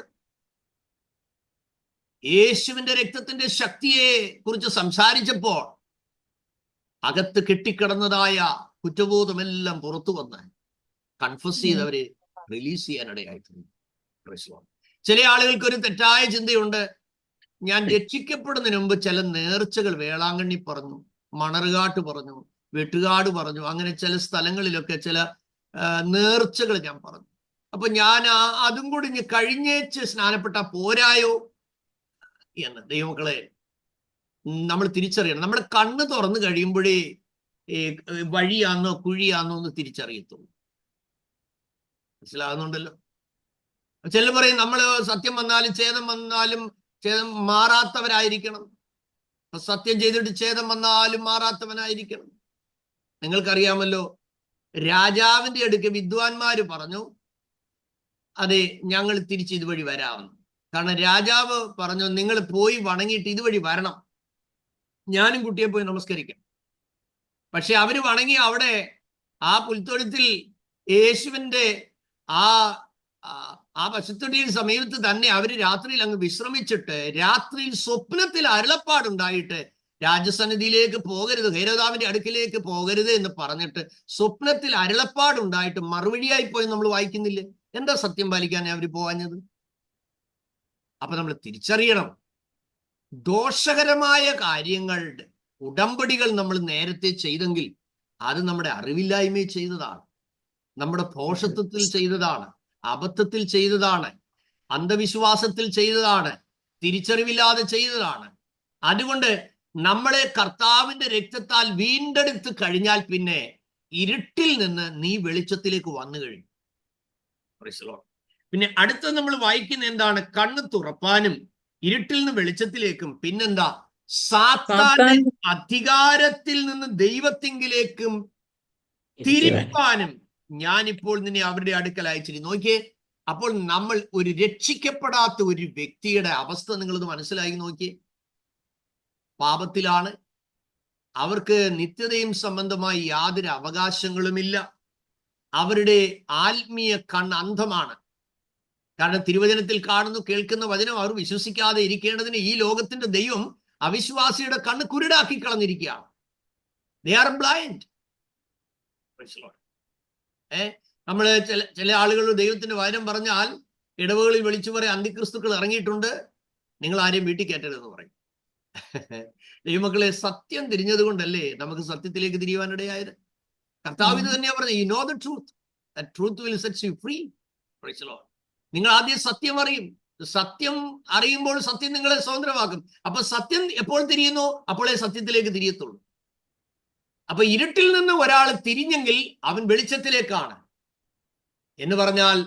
യേശുവിന്റെ രക്തത്തിന്റെ ശക്തിയെ കുറിച്ച് സംസാരിച്ചപ്പോൾ അകത്ത് കെട്ടിക്കിടന്നതായ കുറ്റബോധമെല്ലാം പുറത്തു വന്ന് കൺഫസ് ചെയ്തവരെ റിലീസ് ചെയ്യാനിടയായിട്ടുണ്ട്. ചില ആളുകൾക്ക് ഒരു തെറ്റായ ചിന്തയുണ്ട്. ഞാൻ രക്ഷിക്കപ്പെടുന്നതിന് മുമ്പ് ചില നേർച്ചകൾ വേളാങ്കണ്ണി പറഞ്ഞു, മണർകാട്ട് പറഞ്ഞു, വെട്ടുകാട് പറഞ്ഞു, അങ്ങനെ ചില സ്ഥലങ്ങളിലൊക്കെ ചില നേർച്ചകൾ ഞാൻ പറഞ്ഞു. അപ്പൊ ഞാൻ അതും കൂടി ഇനി കഴിഞ്ഞേച്ച് സ്നാനപ്പെട്ട പോരായോ എന്ന്. ദൈവമക്കളെ, നമ്മൾ തിരിച്ചറിയണം. നമ്മുടെ കണ്ണ് തുറന്നു കഴിയുമ്പോഴേ വഴിയാന്നോ കുഴിയാന്നോ എന്ന് തിരിച്ചറിയത്തുള്ളൂ. മനസ്സിലാകുന്നുണ്ടല്ലോ. ചിലർ പറയും, നമ്മൾ സത്യം വന്നാലും ഛേദം വന്നാലും ഛേദം മാറാത്തവരായിരിക്കണം. സത്യം ചെയ്തിട്ട് ഛേദം വന്നാലും മാറാത്തവനായിരിക്കണം. നിങ്ങൾക്കറിയാമല്ലോ, രാജാവിന്റെ അടുക്ക് വിദ്വാൻമാര് പറഞ്ഞു, അതെ, ഞങ്ങൾ തിരിച്ച് ഇതുവഴി വരാമെന്ന്. കാരണം രാജാവ് പറഞ്ഞു, നിങ്ങൾ പോയി വണങ്ങിയിട്ട് ഇതുവഴി വരണം, ഞാനും കുട്ടിയെ പോയി നമസ്കരിക്കാം. പക്ഷെ അവര് വണങ്ങി അവിടെ ആ പുൽത്തൊഴുത്തിൽ യേശുവിന്റെ ആ പശുത്തൊടിയിൽ സമീപത്ത് തന്നെ അവര് രാത്രിയിൽ അങ്ങ് വിശ്രമിച്ചിട്ട് രാത്രിയിൽ സ്വപ്നത്തിൽ അരുളപ്പാടുണ്ടായിട്ട് രാജസന്നിധിയിലേക്ക് പോകരുത്, ഹേരോദാവിന്റെ അടുക്കിലേക്ക് പോകരുത് എന്ന് പറഞ്ഞിട്ട് സ്വപ്നത്തിൽ അരുളപ്പാടുണ്ടായിട്ട് മറുവഴിയായി പോയി നമ്മൾ വായിക്കുന്നില്ലേ? എന്താ സത്യം പാലിക്കാൻ അവർ പോവാഞ്ഞത്? അപ്പൊ നമ്മൾ തിരിച്ചറിയണം, ദോഷകരമായ കാര്യങ്ങളുടെ ഉടമ്പടികൾ നമ്മൾ നേരത്തെ ചെയ്തെങ്കിൽ അത് നമ്മുടെ അറിവില്ലായ്മയിൽ ചെയ്തതാണ്, നമ്മുടെ ഭോഷത്വത്തിൽ ചെയ്തതാണ്, അബദ്ധത്തിൽ ചെയ്തതാണ്, അന്ധവിശ്വാസത്തിൽ ചെയ്തതാണ്, തിരിച്ചറിവില്ലാതെ ചെയ്തതാണ്. അതുകൊണ്ട് നമ്മളെ കർത്താവിന്റെ രക്തത്താൽ വീണ്ടെടുത്ത് കഴിഞ്ഞാൽ പിന്നെ ഇരുട്ടിൽ നിന്ന് നീ വെളിച്ചത്തിലേക്ക് വന്നു കഴിഞ്ഞു. പിന്നെ അടുത്ത നമ്മൾ വായിക്കുന്ന എന്താണ്? കണ്ണ് തുറപ്പാനും ഇരുട്ടിൽ നിന്ന് വെളിച്ചത്തിലേക്കും, പിന്നെന്താ? സാത്താന്റെ അധികാരത്തിൽ നിന്ന് ദൈവത്തിങ്കിലേക്കും തിരിപ്പാനും ഞാനിപ്പോൾ നിന്നെ അവരുടെ അടുക്കൽ അയച്ചിരുന്നു. നോക്കിയേ, അപ്പോൾ നമ്മൾ ഒരു രക്ഷിക്കപ്പെടാത്ത ഒരു വ്യക്തിയുടെ അവസ്ഥ നിങ്ങളത് മനസ്സിലാക്കി നോക്കിയേ. പാപത്തിലാണ്, അവർക്ക് നിത്യതയും സംബന്ധമായി യാതൊരു അവകാശങ്ങളുമില്ല, അവരുടെ ആത്മീയ കണ്ണ് അന്ധമാണ്. കാരണം തിരുവചനത്തിൽ കാണുന്നു, കേൾക്കുന്ന വചനം അവർ വിശ്വസിക്കാതെ ഇരിക്കേണ്ടതിന് ഈ ലോകത്തിന്റെ ദൈവം അവിശ്വാസിയുടെ കണ്ണ് കുരുടാക്കി കളഞ്ഞിരിക്കുകയാണ്. They are blind. നമ്മള് ചില ആളുകൾ ദൈവത്തിന്റെ വചനം പറഞ്ഞാൽ ഇടവകളിൽ വിളിച്ചു പറയാൻ അന്തിക്രിസ്തുക്കൾ ഇറങ്ങിയിട്ടുണ്ട്, നിങ്ങൾ ആരെയും വീട്ടിൽ കയറ്റരുതെന്ന് പറയും. ദൈവമക്കളെ, സത്യം തിരിഞ്ഞത് കൊണ്ടല്ലേ നമുക്ക് സത്യത്തിലേക്ക് തിരിയുവാനിടയായത്? കർത്താവ് ഇത് തന്നെയാ പറഞ്ഞത്, you know the truth, that truth will set you free. Praise the Lord. നിങ്ങൾ ആദ്യം സത്യം അറിയും, സത്യം അറിയുമ്പോൾ സത്യം നിങ്ങളെ സ്വതന്ത്രമാക്കും. അപ്പൊ സത്യം എപ്പോൾ തിരിയുന്നു, അപ്പോഴേ സത്യത്തിലേക്ക് തിരിയത്തുള്ളൂ. അപ്പൊ ഇരുട്ടിൽ നിന്ന് ഒരാൾ തിരിഞ്ഞെങ്കിൽ അവൻ വെളിച്ചത്തിലേക്കാണ് എന്ന് പറഞ്ഞാൽ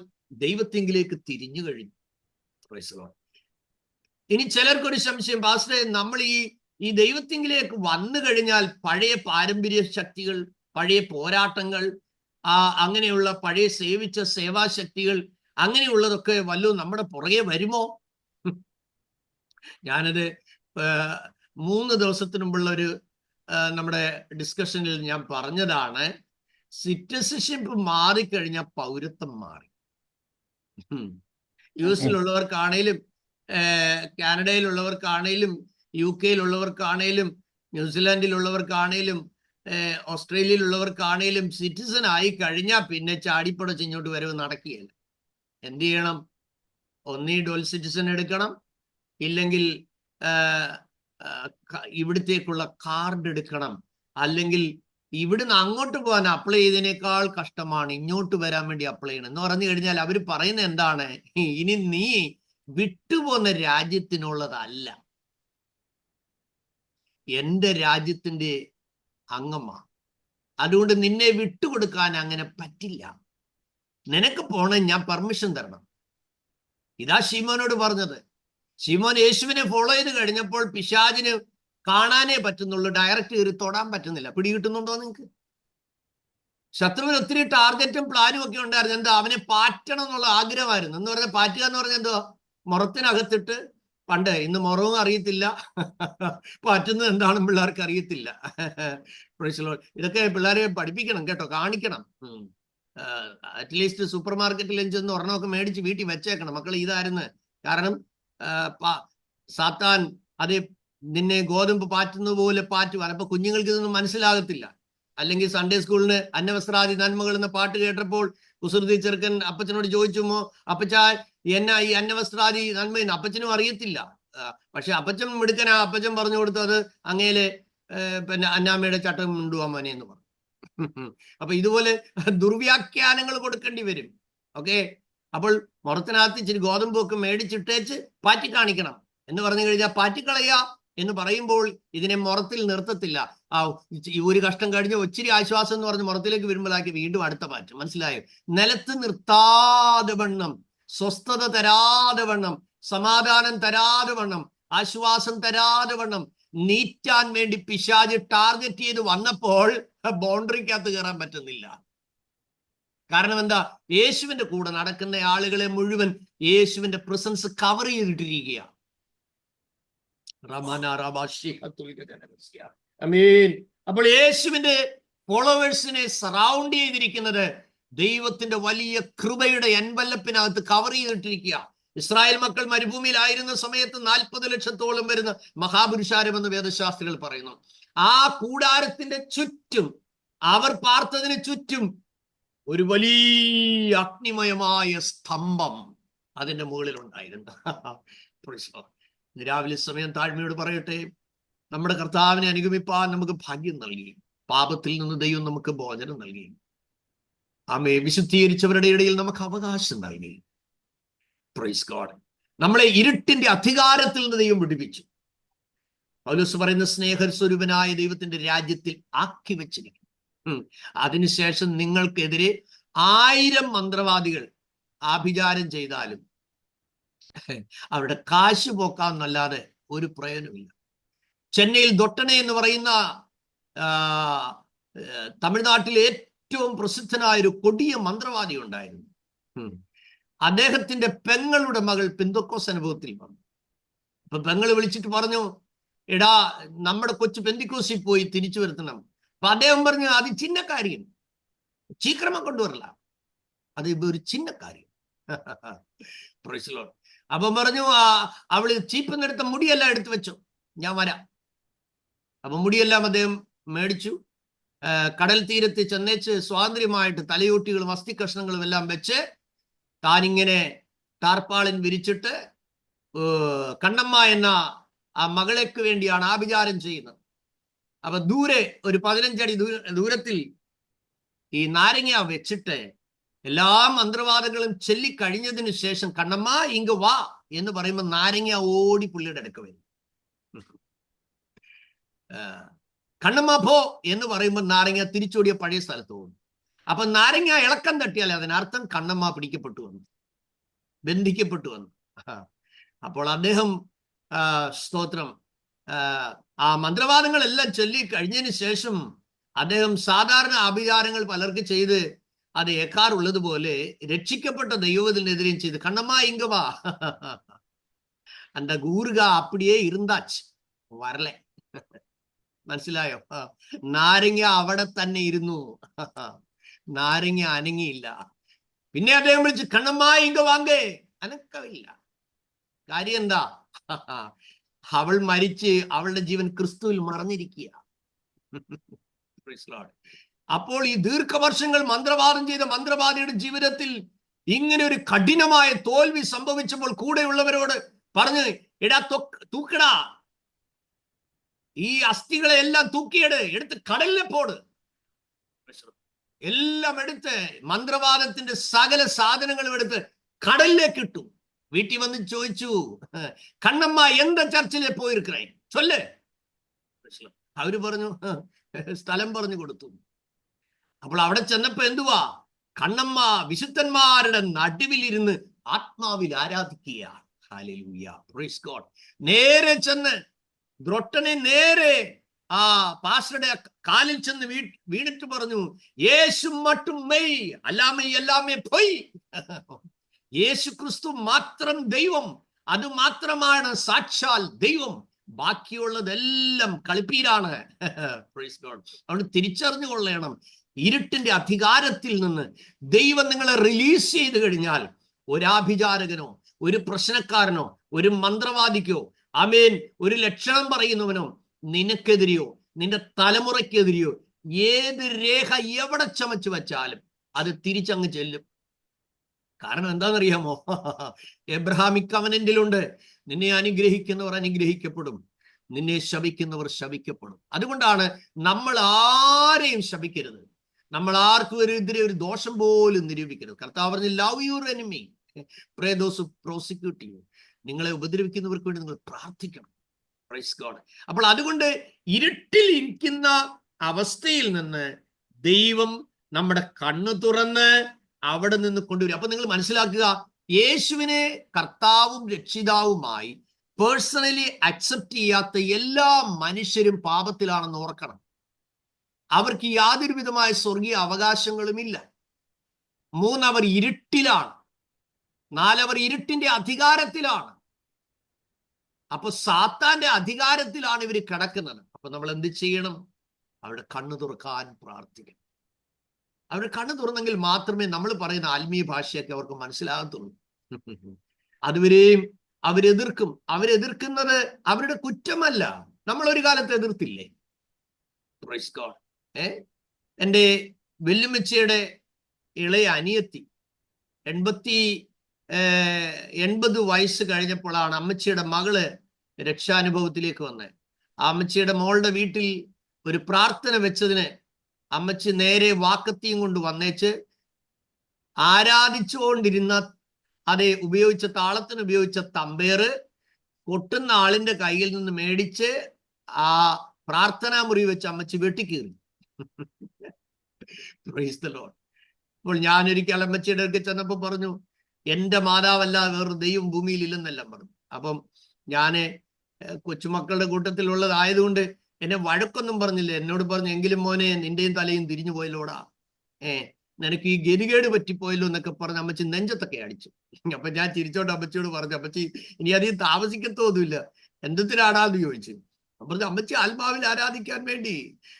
ദൈവത്തിങ്കിലേക്ക് തിരിഞ്ഞു കഴിഞ്ഞു. Praise the Lord. ഇനി ചിലർക്കൊരു സംശയം, പാസ്റ്ററെ, നമ്മൾ ഈ ദൈവത്തിങ്കിലേക്ക് വന്നു കഴിഞ്ഞാൽ പഴയ പാരമ്പര്യ ശക്തികൾ, പഴയ പോരാട്ടങ്ങൾ, അങ്ങനെയുള്ള പഴയ സേവിച്ച സേവാശക്തികൾ, അങ്ങനെയുള്ളതൊക്കെ വല്ലതും നമ്മുടെ പുറകെ വരുമോ? ഞാനത് 3 ദിവസത്തിന് മുമ്പുള്ള ഒരു നമ്മുടെ ഡിസ്കഷനിൽ ഞാൻ പറഞ്ഞതാണ്, സിറ്റിസൺഷിപ്പ് മാറിക്കഴിഞ്ഞാൽ പൗരത്വം മാറി. US-ലുള്ളവർക്കാണേലും കാനഡയിലുള്ളവർക്കാണേലും UK-യിലുള്ളവർക്കാണേലും ന്യൂസിലാൻഡിലുള്ളവർക്കാണേലും ഓസ്ട്രേലിയയിലുള്ളവർക്കാണേലും സിറ്റിസൺ ആയി കഴിഞ്ഞാൽ പിന്നെ ചാടിപ്പടച്ച് ഇങ്ങോട്ട് വരവ് നടക്കുകയില്ല. എന്ത് ചെയ്യണം? ഒന്നീ ഡുവൽ സിറ്റിസൺ എടുക്കണം, ഇല്ലെങ്കിൽ ഇവിടത്തേക്കുള്ള കാർഡ് എടുക്കണം, അല്ലെങ്കിൽ ഇവിടുന്ന് അങ്ങോട്ട് പോകാൻ അപ്ലൈ ചെയ്തതിനേക്കാൾ കഷ്ടമാണ് ഇങ്ങോട്ട് വരാൻ വേണ്ടി അപ്ലൈ ചെയ്യണം എന്ന് പറഞ്ഞു കഴിഞ്ഞാൽ അവർ പറയുന്നത് എന്താണ്? ഇനി നീ വിട്ടുപോകുന്ന രാജ്യത്തിനുള്ളതല്ല, എന്റെ രാജ്യത്തിന്റെ അംഗമാണ്, അതുകൊണ്ട് നിന്നെ വിട്ടുകൊടുക്കാൻ അങ്ങനെ പറ്റില്ല, നിനക്ക് പോണേ ഞാൻ പെർമിഷൻ തരണം. ഇതാ ശിമോനോട് പറഞ്ഞത്. ശിമോൻ യേശുവിനെ ഫോളോ ചെയ്ത് കഴിഞ്ഞപ്പോൾ പിശാചിന് കാണാനേ പറ്റുന്നുള്ളൂ, ഡയറക്റ്റ് കയറി തൊടാൻ പറ്റുന്നില്ല. പിടികിട്ടുന്നുണ്ടോ നിങ്ങൾക്ക്? ശത്രുവിന് ഒത്തിരി ടാർഗറ്റും പ്ലാനും ഒക്കെ ഉണ്ടായിരുന്നു. എന്താ? അവനെ പാറ്റണം എന്നുള്ള ആഗ്രഹമായിരുന്നു. എന്ന് പറഞ്ഞാൽ പാറ്റുക എന്ന് പറഞ്ഞാൽ എന്തോ, മുറത്തിനകത്തിട്ട്, പണ്ട് ഇന്ന് മുറവും അറിയത്തില്ല, പാറ്റുന്നത് എന്താണെന്ന് പിള്ളേർക്ക് അറിയത്തില്ല. ഇതൊക്കെ പിള്ളേരെ പഠിപ്പിക്കണം കേട്ടോ, കാണിക്കണം. അറ്റ്ലീസ്റ്റ് സൂപ്പർ മാർക്കറ്റിൽ ചെന്ന് ഒരെണ്ണമൊക്കെ മേടിച്ച് വീട്ടിൽ വെച്ചേക്കണം, മക്കൾ ഇതായിരുന്നു. കാരണം സാത്താൻ അത് നിന്നെ ഗോതമ്പ് പാറ്റുന്നത് പോലെ പാറ്റുവാൻ. അപ്പൊ കുഞ്ഞുങ്ങൾക്ക് ഇതൊന്നും മനസ്സിലാകത്തില്ല. അല്ലെങ്കിൽ സൺഡേ സ്കൂളിന് അന്നവസ്ത്രാദി നന്മകൾ എന്ന പാട്ട് കേട്ടപ്പോൾ കുസൃതി ചെറുക്കൻ അപ്പച്ചനോട് ചോദിച്ചുമോ, അപ്പച്ചാ എന്നാ ഈ അന്നവസ്ത്രാദി നന്മയെന്ന്? അപ്പച്ചനും അറിയത്തില്ല. പക്ഷെ അപ്പച്ചൻ മിടുക്കനാ, അപ്പച്ചൻ പറഞ്ഞു കൊടുത്തു അത് അങ്ങേലെ പിന്നെ അന്നാമ്മയുടെ ചട്ടം മുണ്ടുവാൻ മോനെ എന്ന് പറഞ്ഞു. അപ്പൊ ഇതുപോലെ ദുർവ്യാഖ്യാനങ്ങൾ കൊടുക്കേണ്ടി വരും. ഓക്കെ, അപ്പോൾ മുറത്തിനകത്ത് ഇച്ചിരി ഗോതമ്പൊക്കെ മേടിച്ചിട്ടേച്ച് പാറ്റി കാണിക്കണം എന്ന് പറഞ്ഞു കഴിഞ്ഞാൽ പാറ്റിക്കളയാ എന്ന് പറയുമ്പോൾ ഇതിനെ മുറത്തിൽ നിർത്തത്തില്ല. ഒരു കഷ്ടം കഴിഞ്ഞ് ഒത്തിരി ആശ്വാസം എന്ന് പറഞ്ഞ് മുറത്തിലേക്ക് വരുമ്പോഴാക്കി വീണ്ടും അടുത്ത പാറ്റ്. മനസ്സിലായോ? നിലത്ത് നിർത്താതെ വണ്ണം, സ്വസ്ഥത തരാതെ വണ്ണം, സമാധാനം തരാതെ വണ്ണം, ആശ്വാസം തരാതെ വണ്ണം നീറ്റാൻ വേണ്ടി പിശാച് ടാർഗറ്റ് ചെയ്ത് വന്നപ്പോൾ ബൗണ്ടറിക്കകത്ത് കയറാൻ പറ്റുന്നില്ല. കാരണം എന്താ? യേശുവിന്റെ കൂടെ നടക്കുന്ന ആളുകളെ മുഴുവൻ യേശുവിന്റെ പ്രസൻസ് കവർ ചെയ്തിട്ടിരിക്കുകയാണ്. അപ്പോൾ യേശുവിന്റെ ഫോളോവേഴ്സിനെ സറൗണ്ട് ചെയ്തിരിക്കുന്നത് ദൈവത്തിന്റെ വലിയ കൃപയുടെ എൻവലപ്പിനകത്ത് കവർ ചെയ്തിട്ടിരിക്കുക. ഇസ്രായേൽ മക്കൾ മരുഭൂമിയിലായിരുന്ന സമയത്ത് 40 ലക്ഷത്തോളം വരുന്ന മഹാപുരുഷാരമെന്ന് വേദശാസ്ത്രികൾ പറയുന്നു. ആ കൂടാരത്തിന്റെ ചുറ്റും, അവർ പാർത്തതിന് ചുറ്റും ഒരു വലിയ അഗ്നിമയമായ സ്തംഭം അതിന്റെ മുകളിൽ ഉണ്ടായിരുന്നു. രാവിലെ സമയം താഴ്മയോട് പറയട്ടെ, നമ്മുടെ കർത്താവിനെ അനുഗമിപ്പാൻ നമുക്ക് ഭാഗ്യം നൽകി. പാപത്തിൽ നിന്ന് ദൈവം നമുക്ക് മോചനം നൽകി. ആമേ. വിശുദ്ധീകരിച്ചവരുടെ ഇടയിൽ നമുക്ക് അവകാശം നൽകി. Praise God. നമ്മളെ ഇരുട്ടിന്റെ അധികാരത്തിൽ നിന്ന് ദൈവം വിടുവിച്ചു. പൗലോസ് പറയുന്ന സ്നേഹസ്വരൂപനായ ദൈവത്തിന്റെ രാജ്യത്തിൽ ആക്കി വെച്ചിരിക്കുന്നു. അതിനുശേഷം നിങ്ങൾക്കെതിരെ 1000 മന്ത്രവാദികൾ ആഭിചാരം ചെയ്താലും അവരുടെ കാശ് പോക്കാന്നല്ലാതെ ഒരു പ്രയോജനമില്ല. ചെന്നൈയിൽ ദൊട്ടനെ എന്ന് പറയുന്ന തമിഴ്നാട്ടിലെ ഏറ്റവും പ്രസിദ്ധനായ ഒരു കൊടിയ മന്ത്രവാദി ഉണ്ടായിരുന്നു. അദ്ദേഹത്തിന്റെ പെങ്ങളുടെ മകൾ പെന്തക്കോസ് അനുഭവത്തിൽ വന്നു. അപ്പൊ പെങ്ങൾ വിളിച്ചിട്ട് പറഞ്ഞു, എടാ നമ്മുടെ കൊച്ചു പെന്തിക്കോസിൽ പോയി തിരിച്ചു വരുത്തണം. അപ്പൊ അദ്ദേഹം പറഞ്ഞു, അത് ചിന്ന കാര്യം, ചീക്രമം കൊണ്ടുവരല, അത് ഒരു ചിന്ന കാര്യം. അപ്പൊ പറഞ്ഞു, അവള് ചീപ്പെന്നെടുത്ത മുടിയെല്ലാം എടുത്തു വെച്ചു, ഞാൻ വരാം. അപ്പൊ മുടിയെല്ലാം അദ്ദേഹം മേടിച്ചു. കടൽ തീരത്ത് ചെന്നേച്ച് സ്വാതന്ത്ര്യമായിട്ട് തലയോട്ടികളും അസ്ഥി കഷ്ണങ്ങളും എല്ലാം വെച്ച് താനിങ്ങനെ ടാർപ്പാളിൻ വിരിച്ചിട്ട് കണ്ണമ്മ എന്ന ആ മകളേക്ക് വേണ്ടിയാണ് ആഭിചാരം ചെയ്യുന്നത്. അപ്പൊ ദൂരെ ഒരു 15 അടി ദൂരത്തിൽ ഈ നാരങ്ങ വെച്ചിട്ട് എല്ലാ മന്ത്രവാദങ്ങളും ചൊല്ലിക്കഴിഞ്ഞതിന് ശേഷം കണ്ണമ്മ ഇങ്ങ് വാ എന്ന് പറയുമ്പോൾ നാരങ്ങ ഓടി പുള്ളിയുടെ അടുക്ക വരും. കണ്ണമ്മ പോ എന്ന് പറയുമ്പോൾ നാരങ്ങ തിരിച്ചോടിയ പഴയ സ്ഥലത്ത് പോകും. അപ്പൊ നാരങ്ങ ഇളക്കം തട്ടിയാൽ അതിനർത്ഥം കണ്ണമ്മ പിടിക്കപ്പെട്ടു വന്നു, ബന്ധിക്കപ്പെട്ടു വന്നു. അപ്പോൾ അദ്ദേഹം സ്തോത്രം ആ മന്ത്രവാദങ്ങളെല്ലാം ചൊല്ലി കഴിഞ്ഞതിന് ശേഷം അദ്ദേഹം സാധാരണ ആഭിചാരങ്ങൾ പലർക്ക് ചെയ്ത് അത് ഏക്കാറുള്ളതുപോലെ രക്ഷിക്കപ്പെട്ട ദൈവത്തിനെതിരെയും ചെയ്ത്, കണ്ണമ്മ ഇങ്ക വാ, அந்த ஊருகா அப்படியே இருந்தாச்சு, വരലേ. മനസ്സിലായോ? നാരങ്ങ അവിടെ തന്നെ ഇരുന്നു, നാരങ്ങ അനങ്ങിയില്ല. പിന്നെ അദ്ദേഹം വിളിച്ച്, കണ്ണമ്മ ഇങ്ക വാങ്ങേ, അനക്കമില്ല. കാര്യം എന്താ? അവൾ മരിച്ച് അവളുടെ ജീവൻ ക്രിസ്തുവിൽ മറഞ്ഞിരിക്കുക. അപ്പോൾ ഈ ദീർഘവർഷങ്ങൾ മന്ത്രവാദം ചെയ്ത മന്ത്രവാദിയുടെ ജീവിതത്തിൽ ഇങ്ങനെ ഒരു കഠിനമായ തോൽവി സംഭവിച്ചപ്പോൾ കൂടെയുള്ളവരോട് പറഞ്ഞ്, എടാ തൂക്കടാ, ഈ അസ്ഥികളെ എല്ലാം എടുത്ത് കടലിലെ പോട്. എല്ലാം എടുത്ത് മന്ത്രവാദത്തിന്റെ സകല സാധനങ്ങളും എടുത്ത് കടലിലേക്ക് ഇട്ടു. വീട്ടിൽ വന്ന് ചോദിച്ചു, കണ്ണമ്മ എന്ത ചർച്ചിലെ പോയിരിക്കേ ചൊല്ല്. അവര് പറഞ്ഞു, സ്ഥലം പറഞ്ഞു കൊടുത്തു. അപ്പോൾ അവിടെ ചെന്നപ്പോ എന്തുവാ? കണ്ണമ്മ വിശുദ്ധന്മാരുടെ നടുവിലിരുന്ന് ആത്മാവിൽ ആരാധിക്കുക. Hallelujah, praise God. നേരെ ചെന്ന് ദ്രൊട്ടനെ നേരെ ആ പാസ്റ്ററുടെ കാലിൽ ചെന്ന് വീണിട്ട് പറഞ്ഞു, യേശു മട്ടും മെയ്, അല്ലാമേ എല്ലാമേ പൊയ്. യേശു ക്രിസ്തു മാത്രം ദൈവം, അത് മാത്രമാണ് സാക്ഷാൽ ദൈവം, ബാക്കിയുള്ളതെല്ലാം കളിപ്പീരാണ്. Praise God. അതുകൊണ്ട് തിരിച്ചറിഞ്ഞു കൊള്ളണം, ഇരുട്ടിന്റെ അധികാരത്തിൽ നിന്ന് ദൈവം നിങ്ങളെ റിലീസ് ചെയ്ത് കഴിഞ്ഞാൽ ഒരാഭിചാരകനോ ഒരു പ്രശ്നക്കാരനോ ഒരു മന്ത്രവാദിക്കോ ആമേൻ ഒരു ലക്ഷണം പറയുന്നവനോ നിനക്കെതിരെയോ നിന്റെ തലമുറയ്ക്കെതിരെയോ ഏത് രേഖ എവിടെ ചമച്ചു വെച്ചാലും അത് തിരിച്ചങ്ങ് ചെല്ലും. കാരണം എന്താണെന്നറിയാമോ? എബ്രഹാമിക് കവനന്റിലുണ്ട്, നിന്നെ അനുഗ്രഹിക്കുന്നവർ അനുഗ്രഹിക്കപ്പെടും, നിന്നെ ശപിക്കുന്നവർ ശപിക്കപ്പെടും. അതുകൊണ്ടാണ് നമ്മൾ ആരെയും ശപിക്കരുത്, നമ്മൾ ആർക്കും എതിരെ ഒരു ദോഷം പോലും നിരൂപിക്കരുത്. കർത്താവ് പറഞ്ഞു, love your enemy, pray those who prosecute you. നിങ്ങളെ ഉപദ്രവിക്കുന്നവർക്ക് വേണ്ടി നിങ്ങൾ പ്രാർത്ഥിക്കണം. Praise God. അപ്പോൾ അതുകൊണ്ട് ഇരുട്ടിൽ ഇരിക്കുന്ന അവസ്ഥയിൽ നിന്ന് ദൈവം നമ്മുടെ കണ്ണ് തുറന്ന് അവിടെ നിന്ന് കൊണ്ടുവരും. അപ്പൊ നിങ്ങൾ മനസ്സിലാക്കുക, യേശുവിനെ കർത്താവും രക്ഷിതാവുമായി പേഴ്സണലി അക്സെപ്റ്റ് ചെയ്യാത്ത എല്ലാ മനുഷ്യരും പാപത്തിലാണെന്ന് ഓർക്കണം. അവർക്ക് യാതൊരു വിധമായ സ്വർഗീയ അവകാശങ്ങളുമില്ല. 3, അവർ ഇരുട്ടിലാണ്. 4, അവർ ഇരുട്ടിന്റെ അധികാരത്തിലാണ്. അപ്പൊ സാത്താന്റെ അധികാരത്തിലാണ് ഇവർ കിടക്കുന്നത്. അപ്പൊ നമ്മൾ എന്ത് ചെയ്യണം? അവരുടെ കണ്ണു തുറക്കാൻ പ്രാർത്ഥിക്കണം. അവരുടെ കണ്ണു തുറന്നെങ്കിൽ മാത്രമേ നമ്മൾ പറയുന്ന ആത്മീയ ഭാഷയൊക്കെ അവർക്ക് മനസ്സിലാകത്തുള്ളൂ. അതുവരെയും അവരെതിർക്കും. അവരെതിർക്കുന്നത് അവരുടെ കുറ്റമല്ല. നമ്മൾ ഒരു കാലത്ത് എതിർത്തില്ലേ? Praise God. എൻ്റെ വെല്ലുമ്മച്ചിയുടെ ഇളയ അനിയത്തി 80 വയസ്സ് കഴിഞ്ഞപ്പോഴാണ് അമ്മച്ചിയുടെ മകള് രക്ഷാനുഭവത്തിലേക്ക് വന്നത്. ആ അമ്മച്ചിയുടെ മോളുടെ വീട്ടിൽ ഒരു പ്രാർത്ഥന വെച്ചതിന് അമ്മച്ചി നേരെ വാക്കത്തിയും കൊണ്ട് വന്നേച്ച് ആരാധിച്ചുകൊണ്ടിരുന്ന ഉപയോഗിച്ച താളത്തിന് ഉപയോഗിച്ച തമ്പേറ് കൊട്ടുന്ന ആളിന്റെ കയ്യിൽ നിന്ന് മേടിച്ച് ആ പ്രാർത്ഥനാ മുറി വെച്ച് അമ്മച്ചി വെട്ടിക്കീറി. Price the Lord. അപ്പോൾ ഞാനൊരിക്കൽ അമ്മച്ചിയുടെ അടുക്കൽ ചെന്നപ്പോ പറഞ്ഞു, എന്റെ മാതാവല്ല വേറൊരു ദൈവം ഭൂമിയിൽ ഇല്ലെന്നെല്ലാം പറഞ്ഞു. അപ്പം ഞാന് കൊച്ചുമക്കളുടെ കൂട്ടത്തിലുള്ളതായതുകൊണ്ട് എന്നെ വഴക്കൊന്നും പറഞ്ഞില്ല. എന്നോട് പറഞ്ഞു, എങ്കിലും മോനെ നിന്റെയും തലയും തിരിഞ്ഞു പോയല്ലോടാ, നിനക്ക് ഈ ഗതികേട് പറ്റിപ്പോയല്ലോ എന്നൊക്കെ പറഞ്ഞ് അമ്മച്ചി നെഞ്ചത്തൊക്കെ അടിച്ചു. അപ്പൊ ഞാൻ ചിരിച്ചോണ്ട് അമ്മച്ചിയോട് പറഞ്ഞു, അമ്മച്ചി ഇനി അധികം താമസിക്കത്തൊന്നുമില്ല, എന്തിനാടാന്ന് ചോദിച്ചു. പറഞ്ഞു, അമ്മച്ചി ആത്മാവിൽ ആരാധിക്കാൻ വേണ്ടി,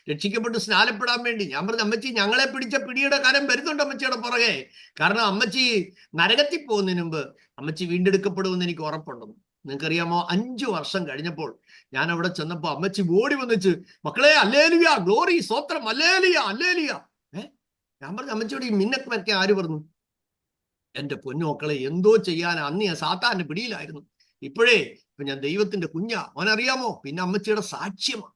രക്ഷിക്കപ്പെട്ട് സ്നാനപ്പെടാൻ വേണ്ടി. ഞാൻ പറഞ്ഞു, അമ്മച്ചി ഞങ്ങളെ പിടിച്ച പിടിയുടെ കരം വരുന്നുണ്ട് അമ്മച്ചിയുടെ പുറകെ. കാരണം അമ്മച്ചി നരകത്തിൽ പോകുന്നതിന് മുമ്പ് അമ്മച്ചി വീണ്ടെടുക്കപ്പെടുമെന്ന് എനിക്ക് ഉറപ്പുണ്ടെന്ന്. നിങ്ങൾക്കറിയാമോ, 5 വർഷം കഴിഞ്ഞപ്പോൾ ഞാൻ അവിടെ ചെന്നപ്പോ അമ്മച്ചി ഓടി വന്നിച്ച്, മക്കളെ അല്ലേലുയ, ഗ്ലോറി, സ്തോത്രം, അല്ലേലുയ, അല്ലേലുയ. ഞാൻ പറഞ്ഞു, അമ്മച്ചിയോട് ഈ മിന്നൊക്കെ ആര് പറഞ്ഞു? എന്റെ പൊന്നുമക്കളെ, എന്തോ ചെയ്യാൻ, അന്ന് ഞാൻ സാത്താന്റെ പിടിയിലായിരുന്നു. ഇപ്പൊ ഞാൻ ദൈവത്തിന്റെ കുഞ്ഞാ, മോനറിയാമോ? പിന്നെ അമ്മച്ചിയുടെ സാക്ഷ്യമാണ്.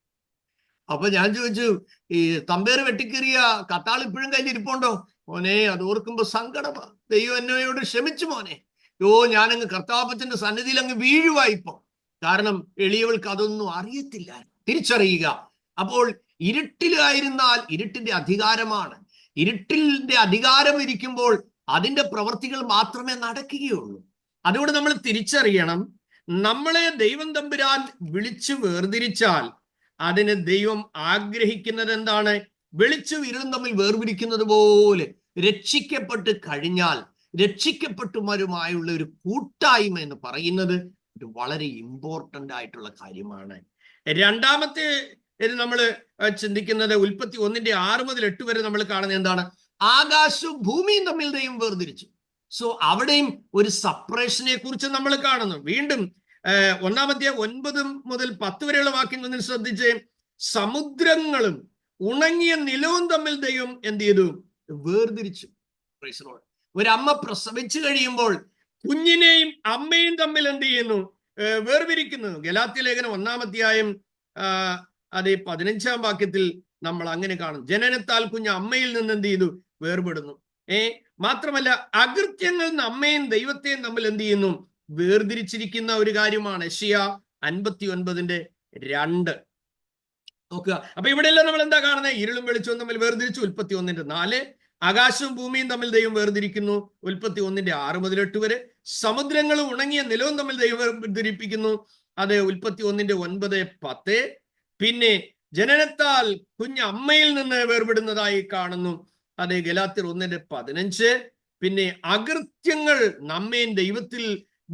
അപ്പൊ ഞാൻ ചോദിച്ചു, ഈ തമ്പേറ് വെട്ടിക്കേറിയ കത്താൾ ഇപ്പോഴും കയ്യിലിരിപ്പുണ്ടോ? മോനെ, അത് ഓർക്കുമ്പോ സങ്കടമാ. ദൈവം എന്നോട് ക്ഷമിച്ചു മോനെ. ഞാനങ്ങ് കർത്താപ്പച്ചന്റെ സന്നിധിയിൽ അങ്ങ് വീഴുവാ ഇപ്പൊ. കാരണം എളിയവൾക്ക് അതൊന്നും അറിയത്തില്ല. തിരിച്ചറിയുക. അപ്പോൾ ഇരുട്ടിലായിരുന്നാൽ ഇരുട്ടിന്റെ അധികാരമാണ്. ഇരുട്ടിന്റെ അധികാരം ഇരിക്കുമ്പോൾ അതിന്റെ പ്രവർത്തികൾ മാത്രമേ നടക്കുകയുള്ളൂ. അതുകൊണ്ട് നമ്മൾ തിരിച്ചറിയണം, നമ്മളെ ദൈവം തമ്പുരാൻ വിളിച്ചു വേർതിരിച്ചാൽ അതിന് ദൈവം ആഗ്രഹിക്കുന്നത് എന്താണ്? വെളിച്ചം ഇരുളും തമ്മിൽ വേർതിരിക്കുന്നത് പോലെ രക്ഷിക്കപ്പെട്ട് കഴിഞ്ഞാൽ രക്ഷിക്കപ്പെട്ടവരുമായുള്ള ഒരു കൂട്ടായ്മ എന്ന് പറയുന്നത് ഒരു വളരെ ഇമ്പോർട്ടൻ്റ് ആയിട്ടുള്ള കാര്യമാണ്. രണ്ടാമത്തെ നമ്മൾ ചിന്തിക്കുന്നത് ഉൽപ്പത്തി 1:6 മുതൽ 8 വരെ നമ്മൾ കാണുന്നത് എന്താണ്? ആകാശവും ഭൂമിയും തമ്മിൽ ദൈവം വേർതിരിച്ചു. സോ അവിടെയും ഒരു സെപ്പറേഷനെ കുറിച്ച് നമ്മൾ കാണുന്നു. വീണ്ടും 9 മുതൽ 10 വരെയുള്ള വാക്യങ്ങൾ ശ്രദ്ധിച്ച്, സമുദ്രങ്ങളും ഉണങ്ങിയ നിലവും തമ്മിൽ ദൈവം എന്ത് ചെയ്തു? വേർതിരിച്ചു. ഒരമ്മ പ്രസവിച്ചു കഴിയുമ്പോൾ കുഞ്ഞിനെയും അമ്മയും തമ്മിൽ എന്ത് ചെയ്യുന്നു? വേർതിരിക്കുന്നു. ഗലാത്യ ലേഖനം 1-ാം അധ്യായം 15-ാം വാക്യത്തിൽ നമ്മൾ അങ്ങനെ കാണും. ജനനത്താൽ കുഞ്ഞ് അമ്മയിൽ നിന്ന് എന്ത് ചെയ്തു? വേർപെടുന്നു. മാത്രമല്ല, അകൃത്യങ്ങളിൽ നിന്ന് അമ്മയും ദൈവത്തെയും തമ്മിൽ എന്ത് ചെയ്യുന്നു? വേർതിരിച്ചിരിക്കുന്ന ഒരു കാര്യമാണ്. യെശയ്യാ 59:2 നോക്കുക. അപ്പൊ ഇവിടെയെല്ലാം നമ്മൾ എന്താ കാണുന്നത്? ഇരുളും വെളിച്ചവും തമ്മിൽ വേർതിരിച്ചു. ഉൽപ്പത്തി 1:4. ആകാശവും ഭൂമിയും തമ്മിൽ ദൈവം വേർതിരിക്കുന്നു. ഉൽപ്പത്തി 1:6 മുതൽ 8 വരെ. സമുദ്രങ്ങളും ഉണങ്ങിയ നിലവും തമ്മിൽ ദൈവം വേർതിരിപ്പിക്കുന്നു. അത് ഉൽപ്പത്തി 1:9-10. പിന്നെ ജനനത്താൽ കുഞ്ഞ് അമ്മയിൽ നിന്ന് വേർപെടുന്നതായി കാണുന്നു. അത് ഗലാത്യർ 1:15. പിന്നെ അകൃത്യങ്ങൾ നമ്മയും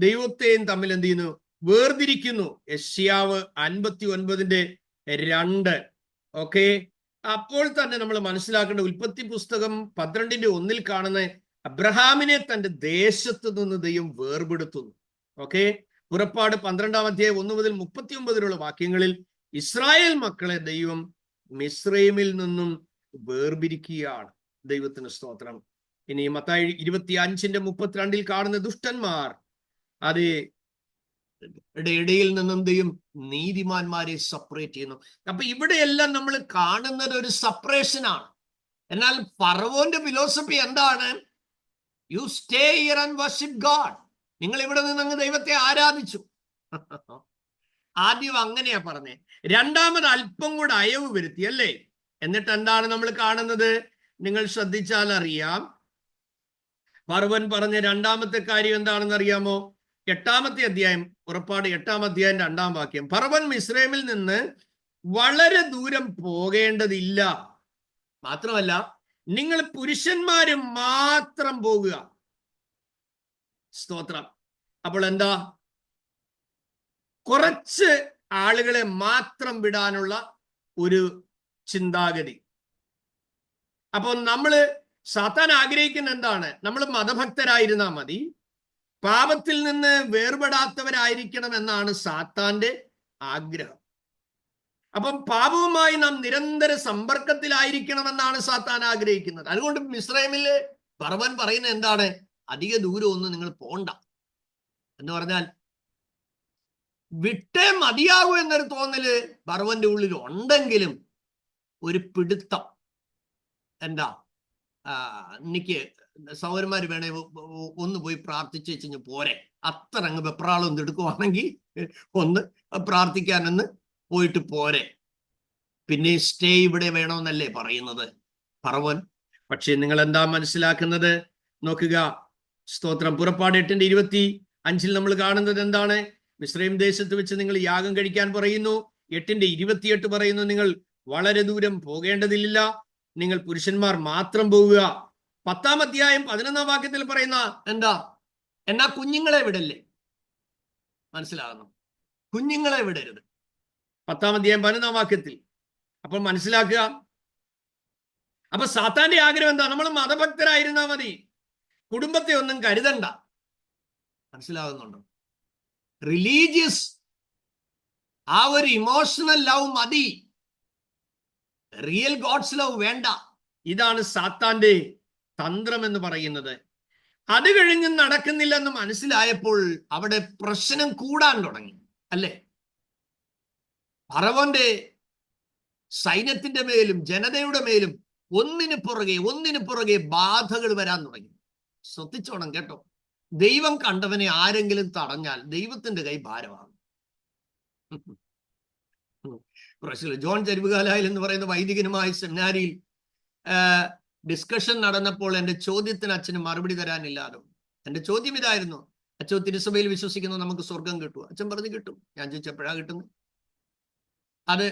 ദൈവത്തെയും തമ്മിൽ എന്ത് ചെയ്യുന്നു? വേർതിരിക്കുന്നു. യെശയ്യാവ് 59:2. ഓക്കെ. അപ്പോൾ തന്നെ നമ്മൾ മനസ്സിലാക്കേണ്ട, ഉൽപ്പത്തി പുസ്തകം 12:1 കാണുന്ന അബ്രഹാമിനെ തന്റെ ദേശത്ത് നിന്ന് ദൈവം വേർപെടുത്തുന്നു. ഓക്കെ. പുറപ്പാട് 12-ാം അധ്യായം 1 മുതൽ 39 വരെയുള്ള വാക്യങ്ങളിൽ ഇസ്രായേൽ മക്കളെ ദൈവം മിസ്രൈമിൽ നിന്നും വേർപിരിക്കുകയാണ്. ദൈവത്തിന് സ്തോത്രം. ഇനി മത്തായി 25:32 കാണുന്ന ദുഷ്ടന്മാർ ഇടയിൽ നിന്നും ദൈവം നീതിമാന്മാരെ സെപ്പറേറ്റ് ചെയ്യുന്നു. അപ്പൊ ഇവിടെയെല്ലാം നമ്മൾ കാണുന്നത് ഒരു സെപ്പറേഷൻ ആണ്. എന്നാൽ ഫറവോന്റെ ഫിലോസഫി എന്താണ്? You stay here and worship God. നിങ്ങൾ ഇവിടെ നിന്ന് അങ്ങ് ദൈവത്തെ ആരാധിച്ചു. ആദ്യം അങ്ങനെയാ പറഞ്ഞേ. രണ്ടാമത് അല്പം കൂടെ അയവ് വരുത്തി, അല്ലേ? എന്നിട്ട് എന്താണ് നമ്മൾ കാണുന്നത്? നിങ്ങൾ ശ്രദ്ധിച്ചാൽ അറിയാം, ഫറവോൻ പറഞ്ഞ രണ്ടാമത്തെ കാര്യം എന്താണെന്ന് അറിയാമോ? 8-ാമത്തെ അധ്യായം, പുറപ്പാട് 8-ാം അധ്യായം 2-ാം വാക്യം. ഫറവോൻ മിസ്രൈമിൽ നിന്ന് വളരെ ദൂരം പോകേണ്ടതില്ല, മാത്രമല്ല നിങ്ങൾ പുരുഷന്മാര് മാത്രം പോകുക. സ്തോത്രം. അപ്പോൾ എന്താ? കുറച്ച് ആളുകളെ മാത്രം വിടാനുള്ള ഒരു ചിന്താഗതി. അപ്പോൾ സാത്താൻ ആഗ്രഹിക്കുന്ന എന്താണ്? നമ്മൾ മതഭക്തരായിരുന്നാൽ മതി, പാപത്തിൽ നിന്ന് വേർപെടാത്തവരായിരിക്കണം എന്നാണ് സാത്താന്റെ ആഗ്രഹം. അപ്പം പാപവുമായി നാം നിരന്തര സമ്പർക്കത്തിലായിരിക്കണമെന്നാണ് സാത്താൻ ആഗ്രഹിക്കുന്നത്. അതുകൊണ്ട് മിസ്രൈമില് ഫറവോൻ പറയുന്നത് എന്താണ്? അധിക ദൂരമൊന്നും നിങ്ങൾ പോണ്ട എന്ന് പറഞ്ഞാൽ വിട്ടേ മതിയാകൂ എന്നൊരു തോന്നല് ഫറവോന്റെ ഉള്ളിൽ ഉണ്ടെങ്കിലും ഒരു പിടുത്തം, എന്താ, എനിക്ക് സഹോദരന്മാര് വേണേ ഒന്ന് പോയി പ്രാർത്ഥിച്ചു വെച്ച് പോരെ, അത്ര അങ്ങ് വെപ്രാളം ഒന്ന് എടുക്കുവാണെങ്കിൽ ഒന്ന് പ്രാർത്ഥിക്കാനൊന്ന് പോയിട്ട് പോരെ, പിന്നെ സ്റ്റേ ഇവിടെ വേണമെന്നല്ലേ പറയുന്നത് ഫറവോൻ. പക്ഷെ നിങ്ങൾ എന്താ മനസ്സിലാക്കുന്നത്? നോക്കുക, സ്തോത്രം. പുറപ്പാട് 8:25 നമ്മൾ കാണുന്നത് എന്താണ്? മിസ്രൈം ദേശത്ത് വെച്ച് നിങ്ങൾ യാഗം കഴിക്കാൻ പറയുന്നു. 8:28 പറയുന്നു, നിങ്ങൾ വളരെ ദൂരം പോകേണ്ടതില്ല, നിങ്ങൾ പുരുഷന്മാർ മാത്രം പോകുക. 10-ാം അധ്യായം 11-ാം വാക്യത്തിൽ പറയുന്ന എന്താ? എന്നാ കുഞ്ഞുങ്ങളെ വിടല്ലേ? മനസ്സിലാകുന്നു? കുഞ്ഞുങ്ങളെ വിടരുത്, 10-ാം അധ്യായം 11-ാം വാക്യത്തിൽ. അപ്പോൾ മനസ്സിലാക്കുക, അപ്പൊ സാത്താന്റെ ആഗ്രഹം എന്താ? നമ്മൾ മതഭക്തരായിരുന്നാ മതി, കുടുംബത്തെ ഒന്നും കരുതണ്ട. മനസ്സിലാകുന്നുണ്ടോ? റിലീജിയസ് ആ ഒരു ഇമോഷണൽ ലവ് മതി, റിയൽ ഗോഡ്സ് ലവ് വേണ്ട. ഇതാണ് സാത്താന്റെ തന്ത്രം എന്ന് പറയുന്നത്. അത് കഴിഞ്ഞ് നടക്കുന്നില്ലെന്ന് മനസ്സിലായപ്പോൾ അവിടെ പ്രശ്നം കൂടാൻ തുടങ്ങി, അല്ലേ? ഫറവോന്റെ സൈന്യത്തിന്റെ മേലും ജനതയുടെ മേലും ഒന്നിനു പുറകെ ബാധകൾ വരാൻ തുടങ്ങി. ശ്രദ്ധിച്ചോണം കേട്ടോ. ദൈവം കണ്ടവനെ ആരെങ്കിലും തടഞ്ഞാൽ ദൈവത്തിന്റെ കൈ ഭാരമാകും. ജോൺ ചരുവുകാലായിൽ എന്ന് പറയുന്ന വൈദികനുമായി സെമിനാരിയിൽ ഡിസ്കഷൻ നടന്നപ്പോൾ എൻ്റെ ചോദ്യത്തിന് അച്ഛന് മറുപടി തരാനില്ലാതെ, എൻ്റെ ചോദ്യം ഇതായിരുന്നു: അച്ഛൻ തിരുസഭയിൽ വിശ്വസിക്കുന്നു, നമുക്ക് സ്വർഗം കിട്ടുമോ? അച്ഛൻ പറഞ്ഞു കിട്ടും. ഞാൻ ചോദിച്ചു എപ്പോഴാ കിട്ടുന്നത്? അത്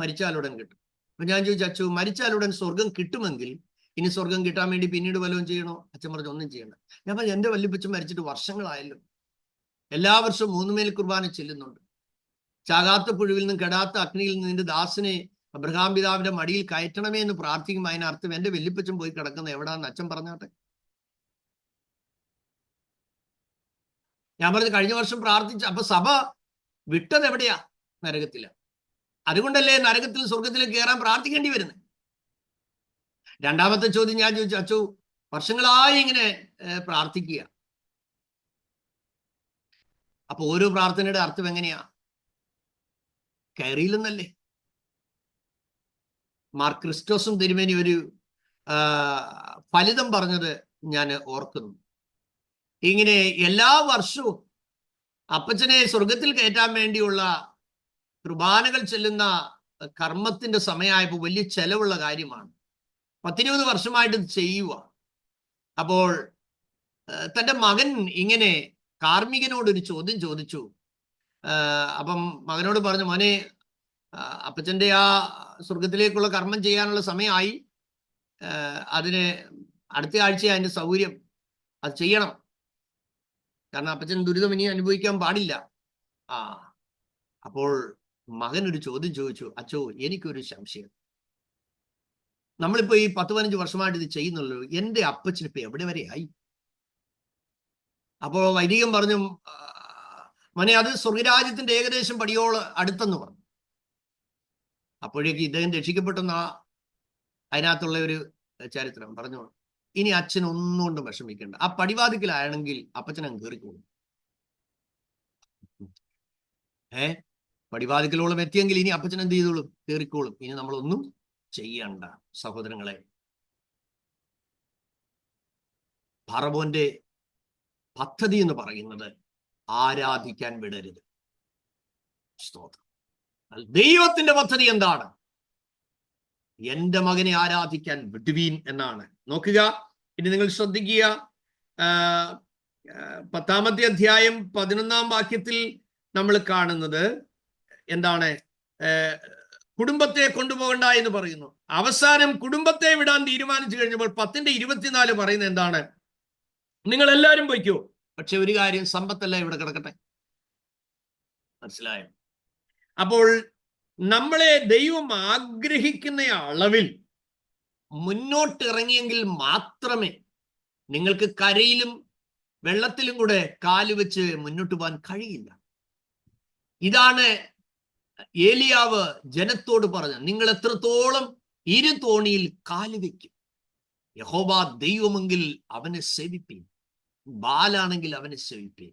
മരിച്ചാലുടൻ കിട്ടും. അപ്പൊ ഞാൻ ചോദിച്ചു, അച്ഛൻ മരിച്ചാലുടൻ സ്വർഗം കിട്ടുമെങ്കിൽ ഇനി സ്വർഗം കിട്ടാൻ വേണ്ടി പിന്നീട് വല്ലതും ചെയ്യണോ? അച്ഛൻ പറഞ്ഞു ഒന്നും ചെയ്യണ്ട. ഞാൻ പറഞ്ഞു, എൻ്റെ വല്യപ്പച്ചൻ മരിച്ചിട്ട് വർഷങ്ങളായല്ലോ, എല്ലാ വർഷവും 3 മേൽ കുർബാന ചെല്ലുന്നുണ്ട്, ചാകാത്ത പുഴുവിൽ നിന്നും കെടാത്ത അഗ്നിയിൽ നിന്ന് നിന്റെ ദാസനെ അബ്രഹാം പിതാവിന്റെ മടിയിൽ കയറ്റണമേ എന്ന് പ്രാർത്ഥിക്കും. അതിനർത്ഥം എൻ്റെ വല്യപ്പച്ചൻ പോയി കിടക്കുന്ന എവിടാന്ന് അച്ഛൻ പറഞ്ഞാട്ടെ. ഞാൻ പറഞ്ഞു കഴിഞ്ഞ വർഷം പ്രാർത്ഥിച്ച, അപ്പൊ സഭ വിട്ടത് എവിടെയാ? നരകത്തില. അതുകൊണ്ടല്ലേ നരകത്തിൽ സ്വർഗത്തിലേക്ക് കയറാൻ പ്രാർത്ഥിക്കേണ്ടി വരുന്നത്. രണ്ടാമത്തെ ചോദ്യം ഞാൻ ചോദിച്ചു, അച്ചോ വർഷങ്ങളായി ഇങ്ങനെ പ്രാർത്ഥിക്കുക, അപ്പൊ ഓരോ പ്രാർത്ഥനയുടെ അർത്ഥം എങ്ങനെയാ? കയറിയില്ലെന്നല്ലേ? മാർ ക്രിസ്റ്റോസും തിരുമേനി ഒരു ഫലിതം പറഞ്ഞത് ഞാൻ ഓർക്കുന്നു. ഇങ്ങനെ എല്ലാ വർഷവും അപ്പച്ചനെ സ്വർഗത്തിൽ കയറ്റാൻ വേണ്ടിയുള്ള കുർബാനകൾ ചെല്ലുന്ന കർമ്മത്തിന്റെ സമയമായപ്പോൾ വലിയ ചെലവുള്ള കാര്യമാണ്. 10-20 വർഷമായിട്ട് ചെയ്യുക. അപ്പോൾ തൻ്റെ മകൻ ഇങ്ങനെ കാർമ്മികനോടൊരു ചോദ്യം ചോദിച്ചു. അപ്പം മകനോട് പറഞ്ഞു, മോനെ, അപ്പച്ചൻ്റെ ആ സ്വർഗത്തിലേക്കുള്ള കർമ്മം ചെയ്യാനുള്ള സമയമായി, അതിന് അടുത്ത ആഴ്ച അതിൻ്റെ സൗകര്യം, അത് ചെയ്യണം, കാരണം അപ്പച്ചൻ ദുരിതം ഇനി അനുഭവിക്കാൻ പാടില്ല. അപ്പോൾ മകൻ ഒരു ചോദ്യം ചോദിച്ചു, അച്ചോ എനിക്കൊരു സംശയം, നമ്മളിപ്പോ ഈ 10-15 വർഷമായിട്ട് ഇത് ചെയ്യുന്നുള്ളൂ, എൻ്റെ അപ്പച്ചൻ ഇപ്പൊ എവിടെ വരെ ആയി? അപ്പോൾ വൈദികൻ പറഞ്ഞു, മോനെ, അത് സ്വർഗരാജ്യത്തിന്റെ ഏകദേശം പടിയോളം അടുത്തെന്ന് പറഞ്ഞു. അപ്പോഴേക്ക് ഇദ്ദേഹം രക്ഷിക്കപ്പെട്ടെന്ന അതിനകത്തുള്ള ഒരു ചരിത്രം പറഞ്ഞു. ഇനി അച്ഛൻ ഒന്നുകൊണ്ടും വിഷമിക്കേണ്ട, ആ പടിവാതിക്കലാണെങ്കിൽ അപ്പച്ചൻ അങ്ങ് കയറിക്കോളും. പടിവാതിക്കലോളം എത്തിയെങ്കിൽ ഇനി അപ്പച്ചൻ എന്ത് ചെയ്തോളും? കയറിക്കോളും. ഇനി നമ്മളൊന്നും ചെയ്യണ്ട. സഹോദരങ്ങളെ, ഫറവോന്റെ പദ്ധതി എന്ന് പറയുന്നത് ആരാധിക്കാൻ വിടരുത്. സ്തോത്രം. ദൈവത്തിന്റെ പദ്ധതി എന്താണ്? എൻ്റെ മകനെ ആരാധിക്കാൻ വിടുവീൻ എന്നാണ്. നോക്കുക, ഇനി നിങ്ങൾ ശ്രദ്ധിക്കുക, 10-ാമത്തെ അധ്യായം 11-ാം വാക്യത്തിൽ നമ്മൾ കാണുന്നത് എന്താണ്? കുടുംബത്തെ കൊണ്ടുപോകണ്ട എന്ന് പറയുന്നു. അവസാനം കുടുംബത്തെ വിടാൻ തീരുമാനിച്ചു കഴിഞ്ഞപ്പോൾ 10-24 പറയുന്നത് എന്താണ്? നിങ്ങൾ എല്ലാവരും പൊയ്ക്കോ, പക്ഷെ ഒരു കാര്യം, സമ്പത്തല്ല ഇവിടെ കിടക്കട്ടെ. മനസ്സിലായോ? അപ്പോൾ നമ്മളെ ദൈവം ആഗ്രഹിക്കുന്ന അളവിൽ മുന്നോട്ട് ഇറങ്ങിയെങ്കിൽ മാത്രമേ നിങ്ങൾക്ക് കരയിലും വെള്ളത്തിലും കൂടെ കാലുവെച്ച് മുന്നോട്ട് പോകാൻ കഴിയില്ല. ഇതാണ് ഏലിയാവ് ജനത്തോട് പറഞ്ഞത്. നിങ്ങൾ എത്രത്തോളം ഇരു തോണിയിൽ കാലുവെക്കും? യഹോവ ദൈവമെങ്കിൽ അവനെ സേവിപ്പീൻ, ബാലാണെങ്കിൽ അവനെ സേവിപ്പീൻ.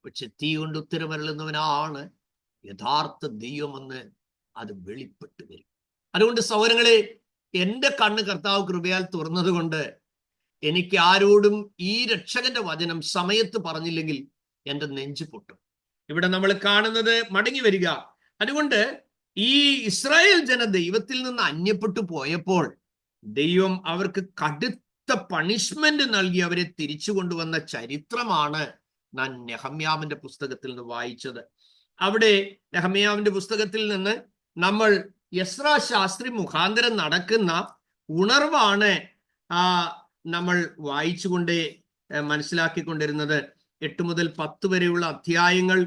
പക്ഷെ തീ കൊണ്ട് ഉത്തരമരുളുന്നവനാണ് യഥാർത്ഥ ദൈവമെന്ന് അത് വെളിപ്പെട്ടു വരും. അതുകൊണ്ട് സഹോദരങ്ങളെ, എൻ്റെ കണ്ണ് കർത്താവ് കൃപയാൽ തുറന്നത് കൊണ്ട് എനിക്ക് ആരോടും ഈ രക്ഷകന്റെ വചനം സമയത്ത് പറഞ്ഞില്ലെങ്കിൽ എൻ്റെ നെഞ്ചു പൊട്ടും. ഇവിടെ നമ്മൾ കാണുന്നത് മടങ്ങി വരിക. അതുകൊണ്ട് ഈ ഇസ്രായേൽ ജന ദൈവത്തിൽ നിന്ന് അന്യപ്പെട്ടു പോയപ്പോൾ ദൈവം അവർക്ക് കടുത്ത പണിഷ്മെന്റ് നൽകി അവരെ തിരിച്ചു കൊണ്ടുവന്ന ചരിത്രമാണ് ഞാൻ നെഹമ്യാവിന്റെ പുസ്തകത്തിൽ നിന്ന് വായിച്ചത്. അവിടെ നെഹമ്യാവിന്റെ പുസ്തകത്തിൽ നിന്ന് നമ്മൾ എസ്രാ ശാസ്ത്രി മുഖാന്തരം നടക്കുന്ന ഉണർവാണ് നമ്മൾ വായിച്ചുകൊണ്ട് മനസ്സിലാക്കിക്കൊണ്ടിരുന്നത്. 8 മുതൽ 10 വരെയുള്ള അധ്യായങ്ങൾ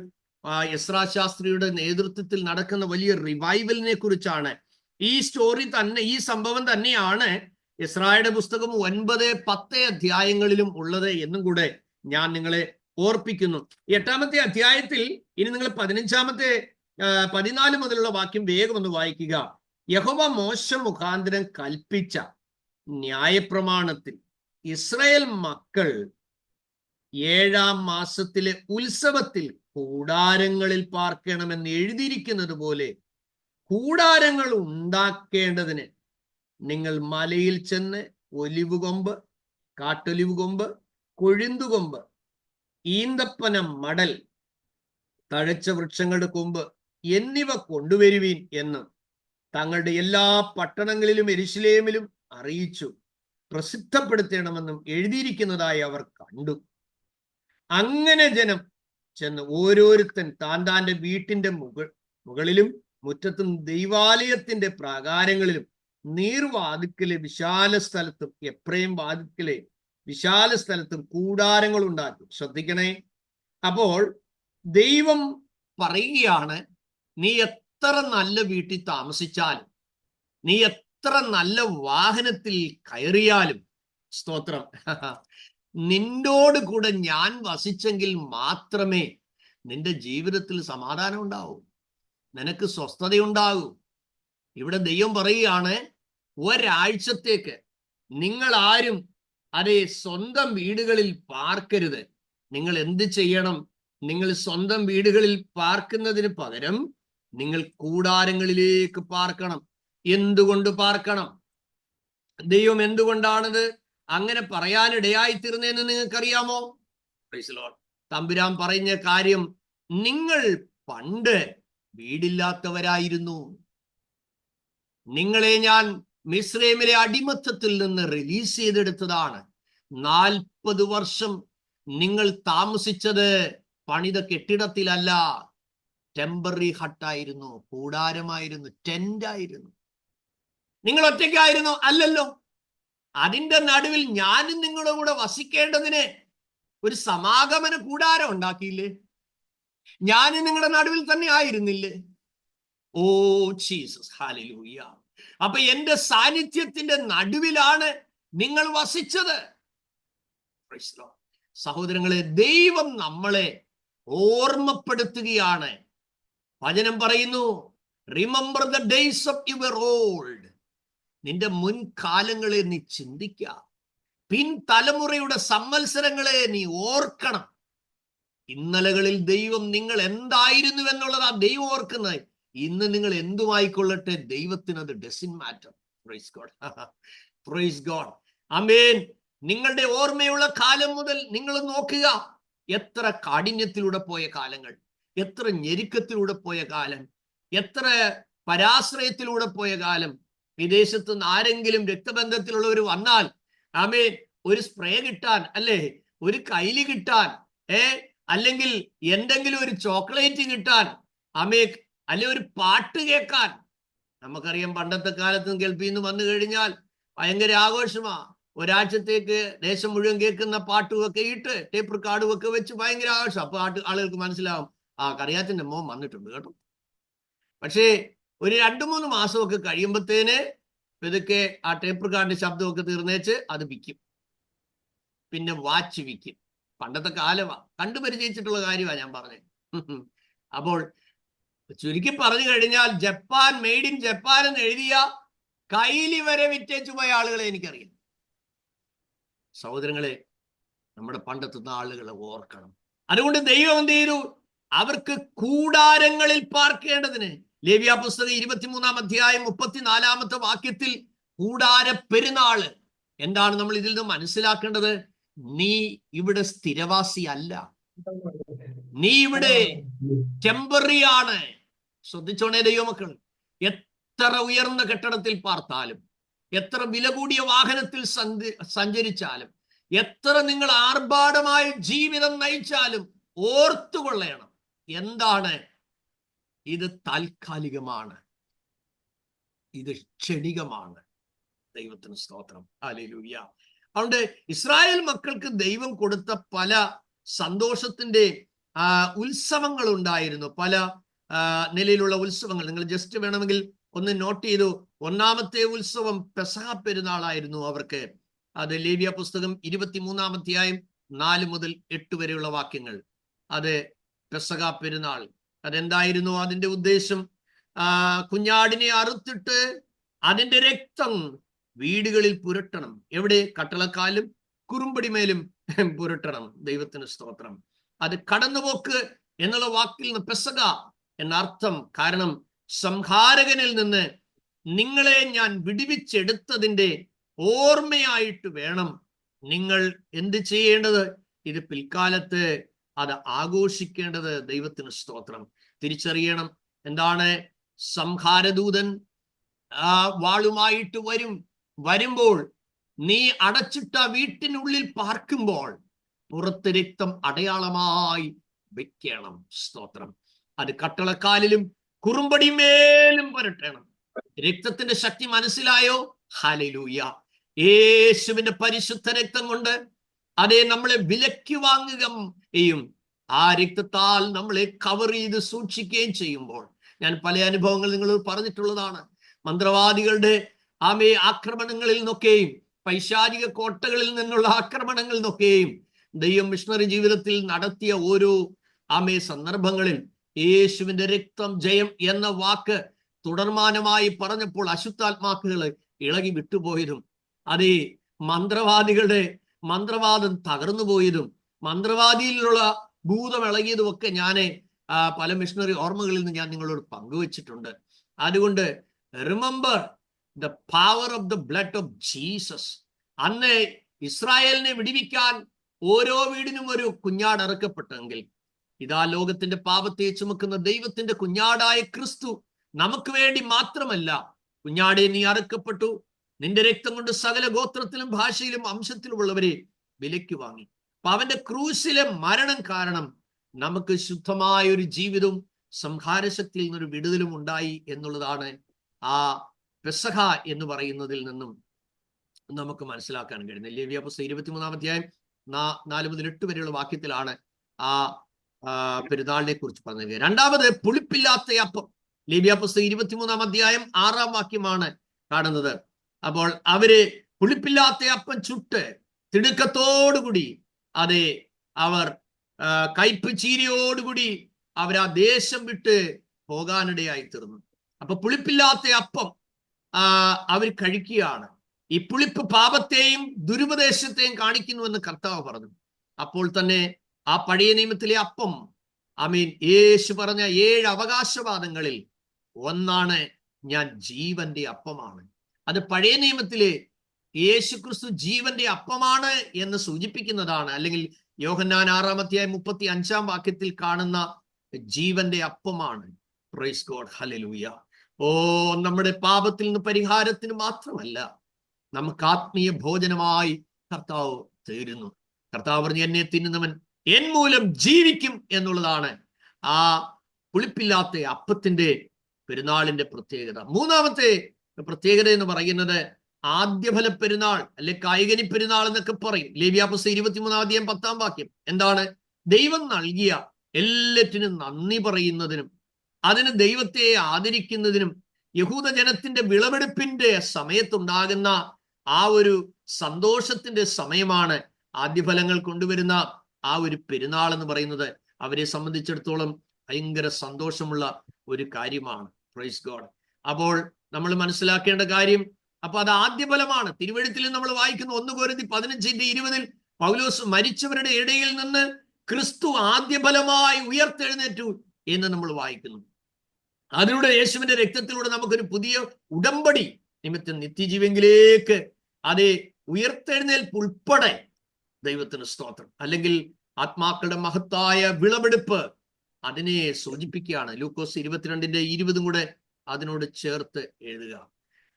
എസ്രാ ശാസ്ത്രിയുടെ നേതൃത്വത്തിൽ നടക്കുന്ന വലിയ റിവൈവലിനെ കുറിച്ചാണ്. ഈ സ്റ്റോറി തന്നെ, ഈ സംഭവം തന്നെയാണ് എസ്രായുടെ പുസ്തകം 9, 10 അധ്യായങ്ങളിലും ഉള്ളത് എന്നും കൂടെ ഞാൻ നിങ്ങളെ ഓർപ്പിക്കുന്നു. 8-ാമത്തെ അധ്യായത്തിൽ ഇനി നിങ്ങൾ 15-ാമത്തെ 14 മുതലുള്ള വാക്യം വേഗം ഒന്ന് വായിക്കുക. യഹോവ മോശ മുഖാന്തരം കൽപ്പിച്ച ന്യായപ്രമാണത്തിൽ ഇസ്രായേൽ മക്കൾ 7-ാം മാസത്തിലെ ഉത്സവത്തിൽ കൂടാരങ്ങളിൽ പാർക്കണമെന്ന് എഴുതിയിരിക്കുന്നത് പോലെ കൂടാരങ്ങൾ ഉണ്ടാക്കേണ്ടതിന് നിങ്ങൾ മലയിൽ ചെന്ന് ഒലിവ് കൊമ്പ്, കാട്ടൊലിവ് കൊമ്പ്, കൊഴുന്തുകൊമ്പ്, ഈന്തപ്പനം മടൽ, തഴച്ച വൃക്ഷങ്ങളുടെ കൊമ്പ് എന്നിവ കൊണ്ടുവരുവീൻ എന്ന് തങ്ങളുടെ എല്ലാ പട്ടണങ്ങളിലും യെരൂശലേമിലും അറിയിച്ചു പ്രസിദ്ധപ്പെടുത്തണമെന്നും എഴുതിയിരിക്കുന്നതായി അവർ കണ്ടു. അങ്ങനെ ജനം ചെന്ന് ഓരോരുത്തൻ താൻ്റെ വീട്ടിന്റെ മുകളിലും മുറ്റത്തും ദൈവാലയത്തിന്റെ പ്രാകാരങ്ങളിലും നീർവാതിക്കലെ വിശാല സ്ഥലത്തും എഫ്രയീം വാതിക്കലെ വിശാല സ്ഥലത്തും കൂടാരങ്ങൾ ഉണ്ടാക്കി. ശ്രദ്ധിക്കണേ. അപ്പോൾ ദൈവം പറയുകയാണ്, നീ എത്ര നല്ല വീട്ടിൽ താമസിച്ചാലും, നീ എത്ര നല്ല വാഹനത്തിൽ കയറിയാലും, സ്തോത്രം, നിന്നോട് കൂടെ ഞാൻ വസിച്ചെങ്കിൽ മാത്രമേ നിന്റെ ജീവിതത്തിൽ സമാധാനം ഉണ്ടാവൂ, നിനക്ക് സ്വസ്ഥതയുണ്ടാകൂ. ഇവിടെ ദൈവം പറയുകയാണ്, ഒരാഴ്ചത്തേക്ക് നിങ്ങൾ ആരും അതേ സ്വന്തം വീടുകളിൽ പാർക്കരുത്. നിങ്ങൾ എന്ത് ചെയ്യണം? നിങ്ങൾ സ്വന്തം വീടുകളിൽ പാർക്കുന്നതിന് പകരം നിങ്ങൾ കൂടാരങ്ങളിലേക്ക് പാർക്കണം. എന്തുകൊണ്ട് പാർക്കണം? ദൈവം എന്തുകൊണ്ടാണത് അങ്ങനെ പറയാനിടയായിത്തീർന്നതെന്ന് നിങ്ങൾക്കറിയാമോ? Price the Lord. തമ്പുരാൻ പറഞ്ഞ കാര്യം, നിങ്ങൾ പണ്ട് വീടില്ലാത്തവരായിരുന്നു. നിങ്ങളെ ഞാൻ മിസ്രൈമിലെ അടിമത്തത്തിൽ നിന്ന് റിലീസ് ചെയ്തെടുത്തതാണ്. 40 വർഷം നിങ്ങൾ താമസിച്ചത് പണിത കെട്ടിടത്തിലല്ല, ടെമ്പററി ഹട്ടായിരുന്നു, കൂടാരമായിരുന്നു, ടെന്റായിരുന്നു. നിങ്ങൾ ഒറ്റയ്ക്കായിരുന്നു? അല്ലല്ലോ. അതിന്റെ നടുവിൽ ഞാനും നിങ്ങളുടെ കൂടെ വസിക്കേണ്ടതിന് ഒരു സമാഗമന കൂടാരം ഉണ്ടാക്കിയില്ലേ? ഞാനും നിങ്ങളുടെ നടുവിൽ തന്നെ ആയിരുന്നില്ലേ? Oh Jesus, hallelujah. അപ്പൊ എന്റെ സാന്നിധ്യത്തിന്റെ നടുവിലാണ് നിങ്ങൾ വസിച്ചത്. സഹോദരങ്ങളെ, ദൈവം നമ്മളെ ഓർമ്മപ്പെടുത്തുകയാണ്. വചനം പറയുന്നു, remember the days of your old. നിന്റെ മുൻകാലങ്ങളെ നീ ചിന്തിക്കുക, പിൻതലമുറയുടെ സംവത്സരങ്ങളെ നീ ഓർക്കണം. ഇന്നലകളിൽ ദൈവം നിങ്ങൾ എന്തായിരുന്നു എന്നുള്ളതാ ദൈവം ഓർക്കുന്നത്. ഇന്ന് നിങ്ങൾ എന്തുമായിക്കൊള്ളട്ടെ, ദൈവത്തിന് അത് doesn't matter. Praise God, praise God, amen. നിങ്ങളുടെ ഓർമ്മയുള്ള കാലം മുതൽ നിങ്ങൾ നോക്കുക, എത്ര കാഠിന്യത്തിലൂടെ പോയ കാലങ്ങൾ, എത്ര ഞെരുക്കത്തിലൂടെ പോയ കാലം, എത്ര പരാശ്രയത്തിലൂടെ പോയ കാലം. വിദേശത്ത് നിന്ന് ആരെങ്കിലും രക്തബന്ധത്തിലുള്ളവർ വന്നാൽ, ആമേൻ, ഒരു സ്പ്രേ കിട്ടാൻ, അല്ലേ, ഒരു കൈലി കിട്ടാൻ, അല്ലെങ്കിൽ എന്തെങ്കിലും ഒരു ചോക്ലേറ്റ് കിട്ടാൻ, അല്ലെങ്കിൽ ഒരു പാട്ട് കേൾക്കാൻ. നമുക്കറിയാം പണ്ടത്തെ കാലത്തും ഗൾഫിൽ നിന്ന് വന്നു കഴിഞ്ഞാൽ ഭയങ്കര ആഘോഷമാ. ഒരാഴ്ചത്തേക്ക് ദേശം മുഴുവൻ കേൾക്കുന്ന പാട്ടുമൊക്കെ ഇട്ട് ടേപ്പ് റെക്കോർഡും ഒക്കെ വെച്ച് ഭയങ്കര ആഘോഷം. അപ്പൊ ആളുകൾക്ക് മനസ്സിലാവും, കറിയാച്ചന്റെ മോൻ വന്നിട്ടുണ്ട് കേട്ടോ. പക്ഷേ ഒരു 2-3 മാസമൊക്കെ കഴിയുമ്പത്തേന് ഇതൊക്കെ ആ ടേപ്പ് റെക്കോർഡിന്റെ ശബ്ദമൊക്കെ തീർന്നേച്ച് അത് വിൽക്കും. പിന്നെ വാച്ച് വിൽക്കും. പണ്ടത്തെ കാലമാ, കണ്ടുപരിചയിച്ചിട്ടുള്ള കാര്യമാണ് ഞാൻ പറഞ്ഞത്. അപ്പോൾ ചുരുക്കി പറഞ്ഞു കഴിഞ്ഞാൽ ജപ്പാൻ, മെയ്ഡ് ഇൻ ജപ്പാൻ എന്ന് എഴുതിയ കൈലി വരെ വിറ്റേച്ചു പോയ ആളുകളെ എനിക്കറിയാം. സഹോദരങ്ങളെ, നമ്മുടെ പണ്ടത്തെ ആളുകളെ ഓർക്കണം. അതുകൊണ്ട് ദൈവം എന്ത് ചെയ്തു? അവർക്ക് കൂടാരങ്ങളിൽ പാർക്കേണ്ടതിന്, ലേവ്യ പുസ്തകം 23-ാം അധ്യായം 34-ാമത്തെ വാക്യത്തിൽ കൂടാര പെരുന്നാള്. എന്താണ് നമ്മൾ ഇതിൽ നിന്ന് മനസ്സിലാക്കേണ്ടത്? നീ ഇവിടെ സ്ഥിരവാസി അല്ല, നീ ഇവിടെ ടെമ്പററി ആണ്. ശ്രദ്ധിച്ചോണേ ദൈവമക്കൾ, എത്ര ഉയർന്ന കെട്ടിടത്തിൽ പാർത്താലും, എത്ര വില കൂടിയ വാഹനത്തിൽ സഞ്ചരിച്ചാലും, എത്ര നിങ്ങൾ ആർഭാടമായ ജീവിതം നയിച്ചാലും ഓർത്തുകൊള്ളണം, എന്താണ് ഇത്? താൽക്കാലികമാണ്, ഇത് ക്ഷണികമാണ്. ദൈവത്തിന് സ്തോത്രം, ഹല്ലേലൂയ. അതുകൊണ്ട് ഇസ്രായേൽ മക്കൾക്ക് ദൈവം കൊടുത്ത പല സന്തോഷത്തിന്റെ ഉത്സവങ്ങൾ ഉണ്ടായിരുന്നു, പല നിലയിലുള്ള ഉത്സവങ്ങൾ. നിങ്ങൾ ജസ്റ്റ് വേണമെങ്കിൽ ഒന്ന് നോട്ട് ചെയ്തു. ഒന്നാമത്തെ ഉത്സവം പെസഹ പെരുന്നാളായിരുന്നു അവർക്ക്. അത് ലേവ്യ പുസ്തകം 23-ാം അധ്യായം 4 മുതൽ 8 വരെയുള്ള വാക്യങ്ങൾ. അത് പെസഹ പെരുന്നാൾ. അതെന്തായിരുന്നു അതിന്റെ ഉദ്ദേശം? കുഞ്ഞാടിനെ അറുത്തിട്ട് അതിന്റെ രക്തം വീടുകളിൽ പുരട്ടണം. എവിടെ? കട്ടളക്കാലും കുറുമ്പടിമേലും പുരട്ടണം. ദൈവത്തിന് സ്തോത്രം. അത് കടന്നുപോക്ക് എന്നുള്ള വാക്കിൽ നിന്ന് പെസഹ എന്ന അർത്ഥം. കാരണം സംഹാരകനിൽ നിന്ന് നിങ്ങളെ ഞാൻ വിടുവിച്ചെടുത്തതിന്റെ ഓർമ്മയായിട്ട് വേണം നിങ്ങൾ എന്ത് ചെയ്യേണ്ടത്? ഇത് പിൽക്കാലത്ത് അത് ആഘോഷിക്കേണ്ടത്. ദൈവത്തിന് സ്തോത്രം. തിരിച്ചറിയണം, എന്താണ്? സംഹാരദൂതൻ വാളുമായിട്ട് വരുമ്പോൾ നീ അടച്ചിട്ട വീട്ടിനുള്ളിൽ പാർക്കുമ്പോൾ പുറത്ത് രക്തം അടയാളമായി വെക്കണം. സ്തോത്രം. അത് കട്ടളക്കാലിലും കുറുമ്പടിമേലും പുരട്ടണം. രക്തത്തിന്റെ ശക്തി മനസ്സിലായോ? ഹല്ലേലൂയ. യേശുവിന്റെ പരിശുദ്ധ രക്തം കൊണ്ട് അതേ നമ്മളെ വിലയ്ക്ക് വാങ്ങുകയും ആ രക്തത്താൽ നമ്മളെ കവർ ചെയ്ത് സൂക്ഷിക്കുകയും ചെയ്യുമ്പോൾ, ഞാൻ പല അനുഭവങ്ങൾ നിങ്ങളോട് പറഞ്ഞിട്ടുള്ളതാണ്. മന്ത്രവാദികളുടെ ആക്രമണങ്ങളിൽ നിന്നൊക്കെയും പൈശാചിക കോട്ടകളിൽ നിന്നുള്ള ആക്രമണങ്ങളിൽ നിന്നൊക്കെയും ദൈവം മിഷണറി ജീവിതത്തിൽ നടത്തിയ ഓരോ സന്ദർഭങ്ങളിൽ യേശുവിന്റെ രക്തം ജയം എന്ന വാക്ക് തുടർമാനമായി പറഞ്ഞപ്പോൾ അശുദ്ധാത്മാക്കൾ ഇളകി വിട്ടുപോയതും, അതേ മന്ത്രവാദികളുടെ മന്ത്രവാദം തകർന്നു പോയതും, മന്ത്രവാദിയിലുള്ള ഭൂതം ഇളകിയതും ഒക്കെ ഞാൻ പല മിഷണറി ഓർമ്മകളിൽ നിന്ന് ഞാൻ നിങ്ങളോട് പങ്കുവച്ചിട്ടുണ്ട്. അതുകൊണ്ട് remember the power of the blood of Jesus. അന്ന് ഇസ്രായേലിനെ വിടുവിക്കാൻ ഓരോ വീടിനും ഒരു കുഞ്ഞാട് അറുക്കപ്പെട്ടെങ്കിൽ, ഇതാ ലോകത്തിന്റെ പാപത്തെ ചുമക്കുന്ന ദൈവത്തിന്റെ കുഞ്ഞാടായ ക്രിസ്തു നമുക്ക് വേണ്ടി മാത്രമല്ല, കുഞ്ഞാടെ നീ അറുക്കപ്പെട്ടു, നിന്റെ രക്തം കൊണ്ട് സകല ഗോത്രത്തിലും ഭാഷയിലും അംശത്തിലുമുള്ളവരെ വിലയ്ക്ക് വാങ്ങി. അപ്പൊ അവന്റെ ക്രൂശിലെ മരണം കാരണം നമുക്ക് ശുദ്ധമായ ഒരു ജീവിതവും സംഹാരശക്തിയിൽ നിന്നൊരു വിടുതലും ഉണ്ടായി എന്നുള്ളതാണ് ആ പെസഹ എന്ന് പറയുന്നതിൽ നിന്നും നമുക്ക് മനസ്സിലാക്കാൻ കഴിയുന്നത്. ലേവ്യ പുസ്തകം 23-ാം അധ്യായം 4 മുതൽ 8 വരെയുള്ള വാക്യത്തിലാണ് ആ പെരുന്നാളിനെ കുറിച്ച് പറഞ്ഞത്. രണ്ടാമത് പുളിപ്പില്ലാത്ത അപ്പം. ലേവ്യ പുസ്തകം 23-ാം അധ്യായം 6-ാം വാക്യമാണ് കാണുന്നത്. അപ്പോൾ അവര് പുളിപ്പില്ലാത്ത അപ്പം ചുട്ട് തിടുക്കത്തോടുകൂടി അവർ കയ്പ് ചീരിയോടുകൂടി അവർ ആ ദേശം വിട്ട് പോകാനിടയായി തീർന്നു. അപ്പൊ പുളിപ്പില്ലാത്ത അപ്പം അവർ കഴിക്കുകയാണ്. ഈ പുളിപ്പ് പാപത്തെയും ദുരുപദേശത്തെയും കാണിക്കുന്നുവെന്ന് കർത്താവ് പറഞ്ഞു. അപ്പോൾ തന്നെ ആ പഴയ നിയമത്തിലെ അപ്പം, യേശു പറഞ്ഞ 7 അവകാശവാദങ്ങളിൽ ഒന്നാണ് ഞാൻ ജീവന്റെ അപ്പമാണ്. അത് പഴയ നിയമത്തിലെ യേശു ക്രിസ്തു ജീവന്റെ അപ്പമാണ് എന്ന് സൂചിപ്പിക്കുന്നതാണ്. അല്ലെങ്കിൽ യോഹന്നാൻ 6-ാം അധ്യായം 35-ാം വാക്യത്തിൽ കാണുന്ന ജീവന്റെ അപ്പമാണ്. Praise God, hallelujah. നമ്മുടെ പാപത്തിൽ നിന്ന് പരിഹാരത്തിന് മാത്രമല്ല, നമുക്ക് ആത്മീയ ഭോജനമായി കർത്താവ് തരുന്നു. കർത്താവ് പറഞ്ഞു, എന്നെ തിന്നുന്നവൻ എൻ മൂലം ജീവിക്കും എന്നുള്ളതാണ് ആ പുളിപ്പില്ലാത്ത അപ്പത്തിന്റെ പെരുന്നാളിന്റെ പ്രത്യേകത. മൂന്നാമത്തെ പ്രത്യേകത എന്ന് പറയുന്നത് ആദ്യഫല പെരുന്നാൾ, അല്ലെ കായികനി പെരുന്നാൾ എന്നൊക്കെ പറയും. ലേവ്യാപുസ്തകം 23-ാം 10-ാം വാക്യം എന്താണ്? ദൈവം നൽകിയ എല്ലാറ്റിനും നന്ദി പറയുന്നതിനും അതിന് ദൈവത്തെ ആദരിക്കുന്നതിനും യഹൂദ ജനത്തിന്റെ വിളവെടുപ്പിന്റെ സമയത്തുണ്ടാകുന്ന ആ ഒരു സന്തോഷത്തിന്റെ സമയമാണ് ആദ്യഫലങ്ങൾ കൊണ്ടുവരുന്ന ആ ഒരു പെരുന്നാൾ എന്ന് പറയുന്നത്. അവരെ സംബന്ധിച്ചിടത്തോളം ഭയങ്കര സന്തോഷമുള്ള ഒരു കാര്യമാണ്. Price God. അപ്പോൾ നമ്മൾ മനസ്സിലാക്കേണ്ട കാര്യം, അപ്പൊ അത് ആദ്യഫലമാണ്. തിരുവെഴുത്തിൽ നമ്മൾ വായിക്കുന്നു 1 കൊരിന്ത്യർ 15:20 പൗലോസ് മരിച്ചവരുടെ ഇടയിൽ നിന്ന് ക്രിസ്തു ആദ്യഫലമായി ഉയർത്തെഴുന്നേറ്റു എന്ന് നമ്മൾ വായിക്കുന്നു. അതിലൂടെ യേശുവിന്റെ രക്തത്തിലൂടെ നമുക്കൊരു പുതിയ ഉടമ്പടി നിമിത്തം നിത്യജീവങ്കിലേക്ക് അതേ ഉയർത്തെഴുന്നേൽപ്പ് ഉൾപ്പെടെ ദൈവത്തിന് സ്തോത്രം, അല്ലെങ്കിൽ ആത്മാക്കളുടെ മഹത്തായ വിളവെടുപ്പ് അതിനെ സൂചിപ്പിക്കുകയാണ്. ലൂക്കോസ് 22:20 കൂടെ അതിനോട് ചേർത്ത് എഴുതുക.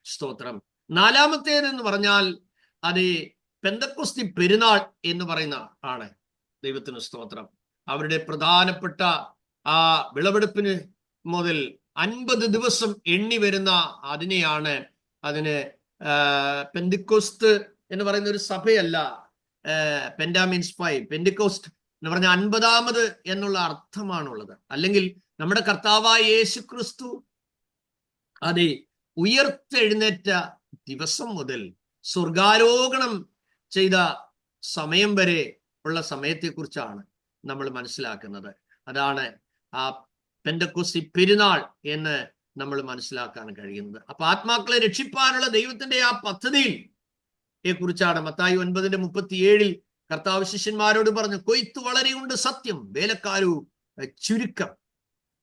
സ്തോത്രം. നാലാമത്തേതെന്ന് പറഞ്ഞാൽ അത് പെന്തക്കോസ്തി പെരുന്നാൾ എന്ന് പറയുന്ന ആണ്. ദൈവത്തിന് സ്തോത്രം. അവരുടെ പ്രധാനപ്പെട്ട ആ വിളവെടുപ്പിന് മുതൽ 50 ദിവസം എണ്ണി വരുന്ന അതിനെയാണ് പെന്തിക്കോസ്ത് എന്ന് പറയുന്ന ഒരു സഭയല്ല. പെൻഡാ മീൻസ് 5, പെന്തിക്കോസ്റ്റ് എന്ന് പറഞ്ഞ 50ാമത് എന്നുള്ള അർത്ഥമാണുള്ളത്. അല്ലെങ്കിൽ നമ്മുടെ കർത്താവായ യേശു ക്രിസ്തു അതെ ഉയർത്തെഴുന്നേറ്റ ദിവസം മുതൽ സ്വർഗാരോഹണം ചെയ്ത സമയം വരെ ഉള്ള സമയത്തെക്കുറിച്ചാണ് നമ്മൾ മനസ്സിലാക്കുന്നത്. അതാണ് ആ പെന്തക്കോസ്തി പെരുന്നാൾ എന്ന് നമ്മൾ മനസ്സിലാക്കാൻ കഴിയുന്നത്. അപ്പൊ ആത്മാക്കളെ രക്ഷിപ്പാനുള്ള ദൈവത്തിന്റെ ആ പദ്ധതിയിൽ കുറിച്ചാണ് മത്തായി 9:37 കർത്താവ് ശിഷ്യന്മാരോട് പറഞ്ഞു, കൊയ്ത്ത് വളരെയുണ്ട് സത്യം, വേലക്കാരു ചുരുക്കം.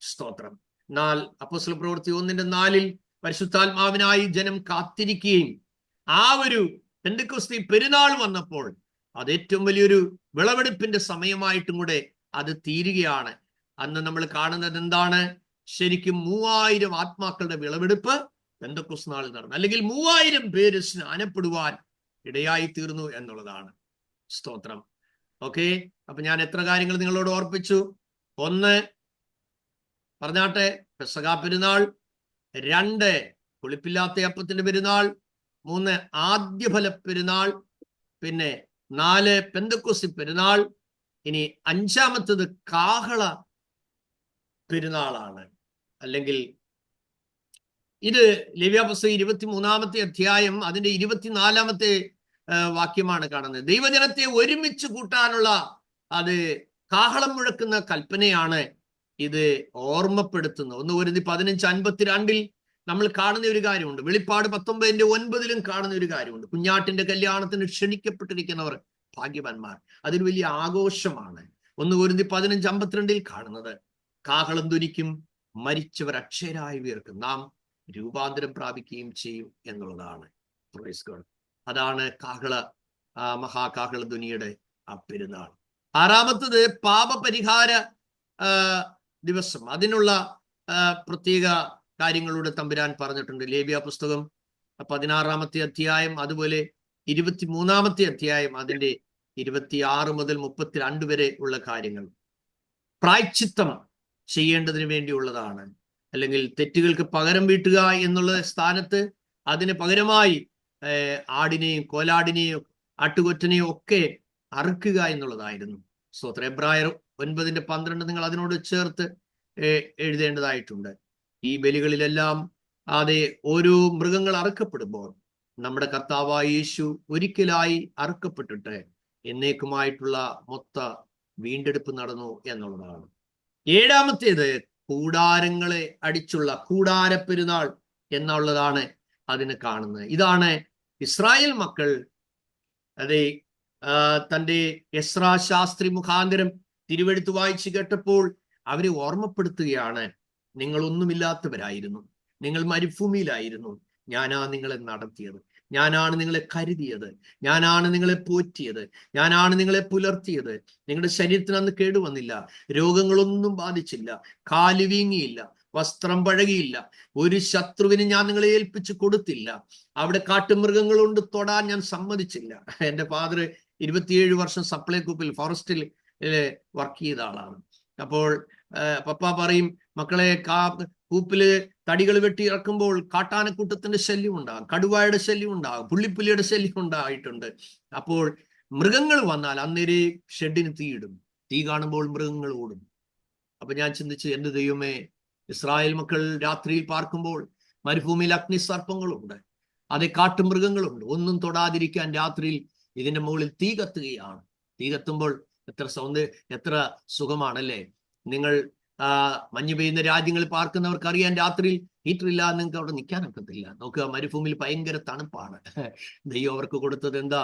സ്തോത്രം. എന്നാൽ അപ്പോസ്തല പ്രവൃത്തി 1:4 പരിശുദ്ധാത്മാവിനായി ജനം കാത്തിരിക്കുകയും ആ ഒരു പെന്തക്കോസ്തി പെരുന്നാൾ വന്നപ്പോൾ അത് ഏറ്റവും വലിയൊരു വിളവെടുപ്പിന്റെ സമയമായിട്ടും കൂടെ അത് തീരുകയാണ്. അന്ന് നമ്മൾ കാണുന്നത് എന്താണ്? ശരിക്കും 3000 ആത്മാക്കളുടെ വിളവെടുപ്പ് പെന്തക്കോസ്ത് നാളിൽ നടന്നു, അല്ലെങ്കിൽ 3000 പേര് സ്നാനപ്പെടുവാൻ ഇടയായി തീർന്നു എന്നുള്ളതാണ്. സ്തോത്രം. ഓക്കെ. അപ്പൊ ഞാൻ എത്ര കാര്യങ്ങൾ നിങ്ങളോട് ഓർപ്പിച്ചു? 1 പറഞ്ഞാട്ടെ, പെസഹ പെരുന്നാൾ. 2 പുളിപ്പില്ലാത്ത അപ്പത്തിന്റെ പെരുന്നാൾ. 3 ആദ്യഫല പെരുന്നാൾ. പിന്നെ 4 പെന്തക്കോസ്തി പെരുന്നാൾ. ഇനി 5ാമത്തത് കാഹള പെരുന്നാളാണ്. അല്ലെങ്കിൽ ഇത് ലേവ്യാപുസ്തകം 23-ാമത്തെ അധ്യായം അതിന്റെ 24-ാമത്തെ വാക്യമാണ് കാണുന്നത്. ദൈവജനത്തെ ഒരുമിച്ച് കൂട്ടാനുള്ള അത് കാഹളം മുഴക്കുന്ന കൽപ്പനയാണ് ഇത് ഓർമ്മപ്പെടുത്തുന്നത്. 1 കൊരിന്ത്യർ 15:52 നമ്മൾ കാണുന്ന ഒരു കാര്യമുണ്ട്. വെളിപ്പാട് 19:9 കാണുന്ന ഒരു കാര്യമുണ്ട്. കുഞ്ഞാട്ടിന്റെ കല്യാണത്തിന് ക്ഷണിക്കപ്പെട്ടിരിക്കുന്നവർ ഭാഗ്യവാന്മാർ. അതൊരു വലിയ ആഘോഷമാണ്. 1 കൊരിന്ത്യർ 15:52 കാണുന്നത് കാഹളം ധ്വനിക്കും, മരിച്ചവർ അക്ഷയരായി ഉയർക്കും, നാം രൂപാന്തരം പ്രാപിക്കുകയും ചെയ്യും എന്നുള്ളതാണ്. Praise God. അതാണ് മഹാകാഹള ധ്വനിയുടെ ആ പെരുന്നാൾ. 6ാമത്തത് പാപപരിഹാര ദിവസം. അതിനുള്ള പ്രത്യേക കാര്യങ്ങളുടെ തമ്പുരാൻ പറഞ്ഞിട്ടുണ്ട്. ലേവ്യ പുസ്തകം 16-ാമത്തെ അധ്യായം, അതുപോലെ 23-ാമത്തെ അധ്യായം അതിന്റെ 26 മുതൽ 32 വരെ ഉള്ള കാര്യങ്ങൾ പ്രായശ്ചിത്തം ചെയ്യേണ്ടതിന് വേണ്ടിയുള്ളതാണ്. അല്ലെങ്കിൽ തെറ്റുകൾക്ക് പകരം വീട്ടുക എന്നുള്ള സ്ഥാനത്ത് അതിന് പകരമായി ആടിനെയും കോലാടിനെയും ആട്ടുകൊറ്റനെയും ഒക്കെ അറുക്കുക എന്നുള്ളതായിരുന്നു. സ്തോത്രം. എബ്രായർ 9:12 നിങ്ങൾ അതിനോട് ചേർത്ത് എഴുതേണ്ടതായിട്ടുണ്ട്. ഈ ബലികളിലെല്ലാം അതെ ഓരോ മൃഗങ്ങൾ അറുക്കപ്പെടുമ്പോൾ നമ്മുടെ കർത്താവായ യേശു ഒരിക്കലായി അറുക്കപ്പെട്ടിട്ട് എന്നേക്കുമായിട്ടുള്ള മൊത്ത വീണ്ടെടുപ്പ് നടന്നു എന്നുള്ളതാണ്. 7ാമത്തേത് കൂടാരങ്ങളെ അടിച്ചുള്ള കൂടാര പെരുന്നാൾ എന്നുള്ളതാണ് അതിന് കാണുന്നത്. ഇതാണ് ഇസ്രായേൽ മക്കൾ അതെ തൻ്റെ എസ്രാ ശാസ്ത്രി മുഖാന്തരം തിരുവെഴുത്ത് വായിച്ചു കേട്ടപ്പോൾ അവരെ ഓർമ്മപ്പെടുത്തുകയാണ്, നിങ്ങളൊന്നുമില്ലാത്തവരായിരുന്നു, നിങ്ങൾ മരുഭൂമിയിലായിരുന്നു, ഞാനാ നിങ്ങളെ നടത്തിയത്, ഞാനാണ് നിങ്ങളെ കരുതിയത്, ഞാനാണ് നിങ്ങളെ പോറ്റിയത്, ഞാനാണ് നിങ്ങളെ പുലർത്തിയത്. നിങ്ങളുടെ ശരീരത്തിന് അന്ന് കേടുവന്നില്ല, രോഗങ്ങളൊന്നും ബാധിച്ചില്ല, കാല് വീങ്ങിയില്ല, വസ്ത്രം പഴകിയില്ല, ഒരു ശത്രുവിന് ഞാൻ നിങ്ങളെ ഏൽപ്പിച്ചു കൊടുത്തില്ല, അവിടെ കാട്ടുമൃഗങ്ങളുണ്ട് തൊടാൻ ഞാൻ സമ്മതിച്ചില്ല. എൻ്റെ ഫാദർ 27 വർഷം സപ്ലൈ കൂപ്പിൽ ഫോറസ്റ്റിൽ വർക്ക് ചെയ്ത ആളാണ്. അപ്പോൾ പപ്പ പറയും, മക്കളെ, കൂപ്പില് തടികൾ വെട്ടി ഇറക്കുമ്പോൾ കാട്ടാനക്കൂട്ടത്തിന്റെ ശല്യം ഉണ്ടാകും, കടുവായുടെ ശല്യം ഉണ്ടാകും, പുള്ളിപ്പുലിയുടെ ശല്യം ഉണ്ടായിട്ടുണ്ട്. അപ്പോൾ മൃഗങ്ങൾ വന്നാൽ അന്നേരെ ഷെഡിന് തീയിടും. തീ കാണുമ്പോൾ മൃഗങ്ങൾ ഓടും. അപ്പൊ ഞാൻ ചിന്തിച്ചു, എന്റെ ദൈവമേ, ഇസ്രായേൽ മക്കൾ രാത്രിയിൽ പാർക്കുമ്പോൾ മരുഭൂമിയിൽ അഗ്നിസർപ്പങ്ങളുണ്ട്, അതേ കാട്ടുമൃഗങ്ങളുണ്ട്. ഒന്നും തൊടാതിരിക്കാൻ രാത്രിയിൽ ഇതിന്റെ മുകളിൽ തീ കത്തുകയാണ്. തീ കത്തുമ്പോൾ എത്ര സുഖമാണല്ലേ. നിങ്ങൾ മഞ്ഞ് പെയ്യുന്ന രാജ്യങ്ങളിൽ പാർക്കുന്നവർക്ക് അറിയാൻ, രാത്രിയിൽ ഹീറ്റർ ഇല്ലാതെ നിങ്ങൾക്ക് അവിടെ നിൽക്കാനൊക്കത്തില്ല. നോക്കുക, മരുഭൂമിയിൽ ഭയങ്കര തണുപ്പാണ്. ദൈവം അവർക്ക് കൊടുത്തത് എന്താ?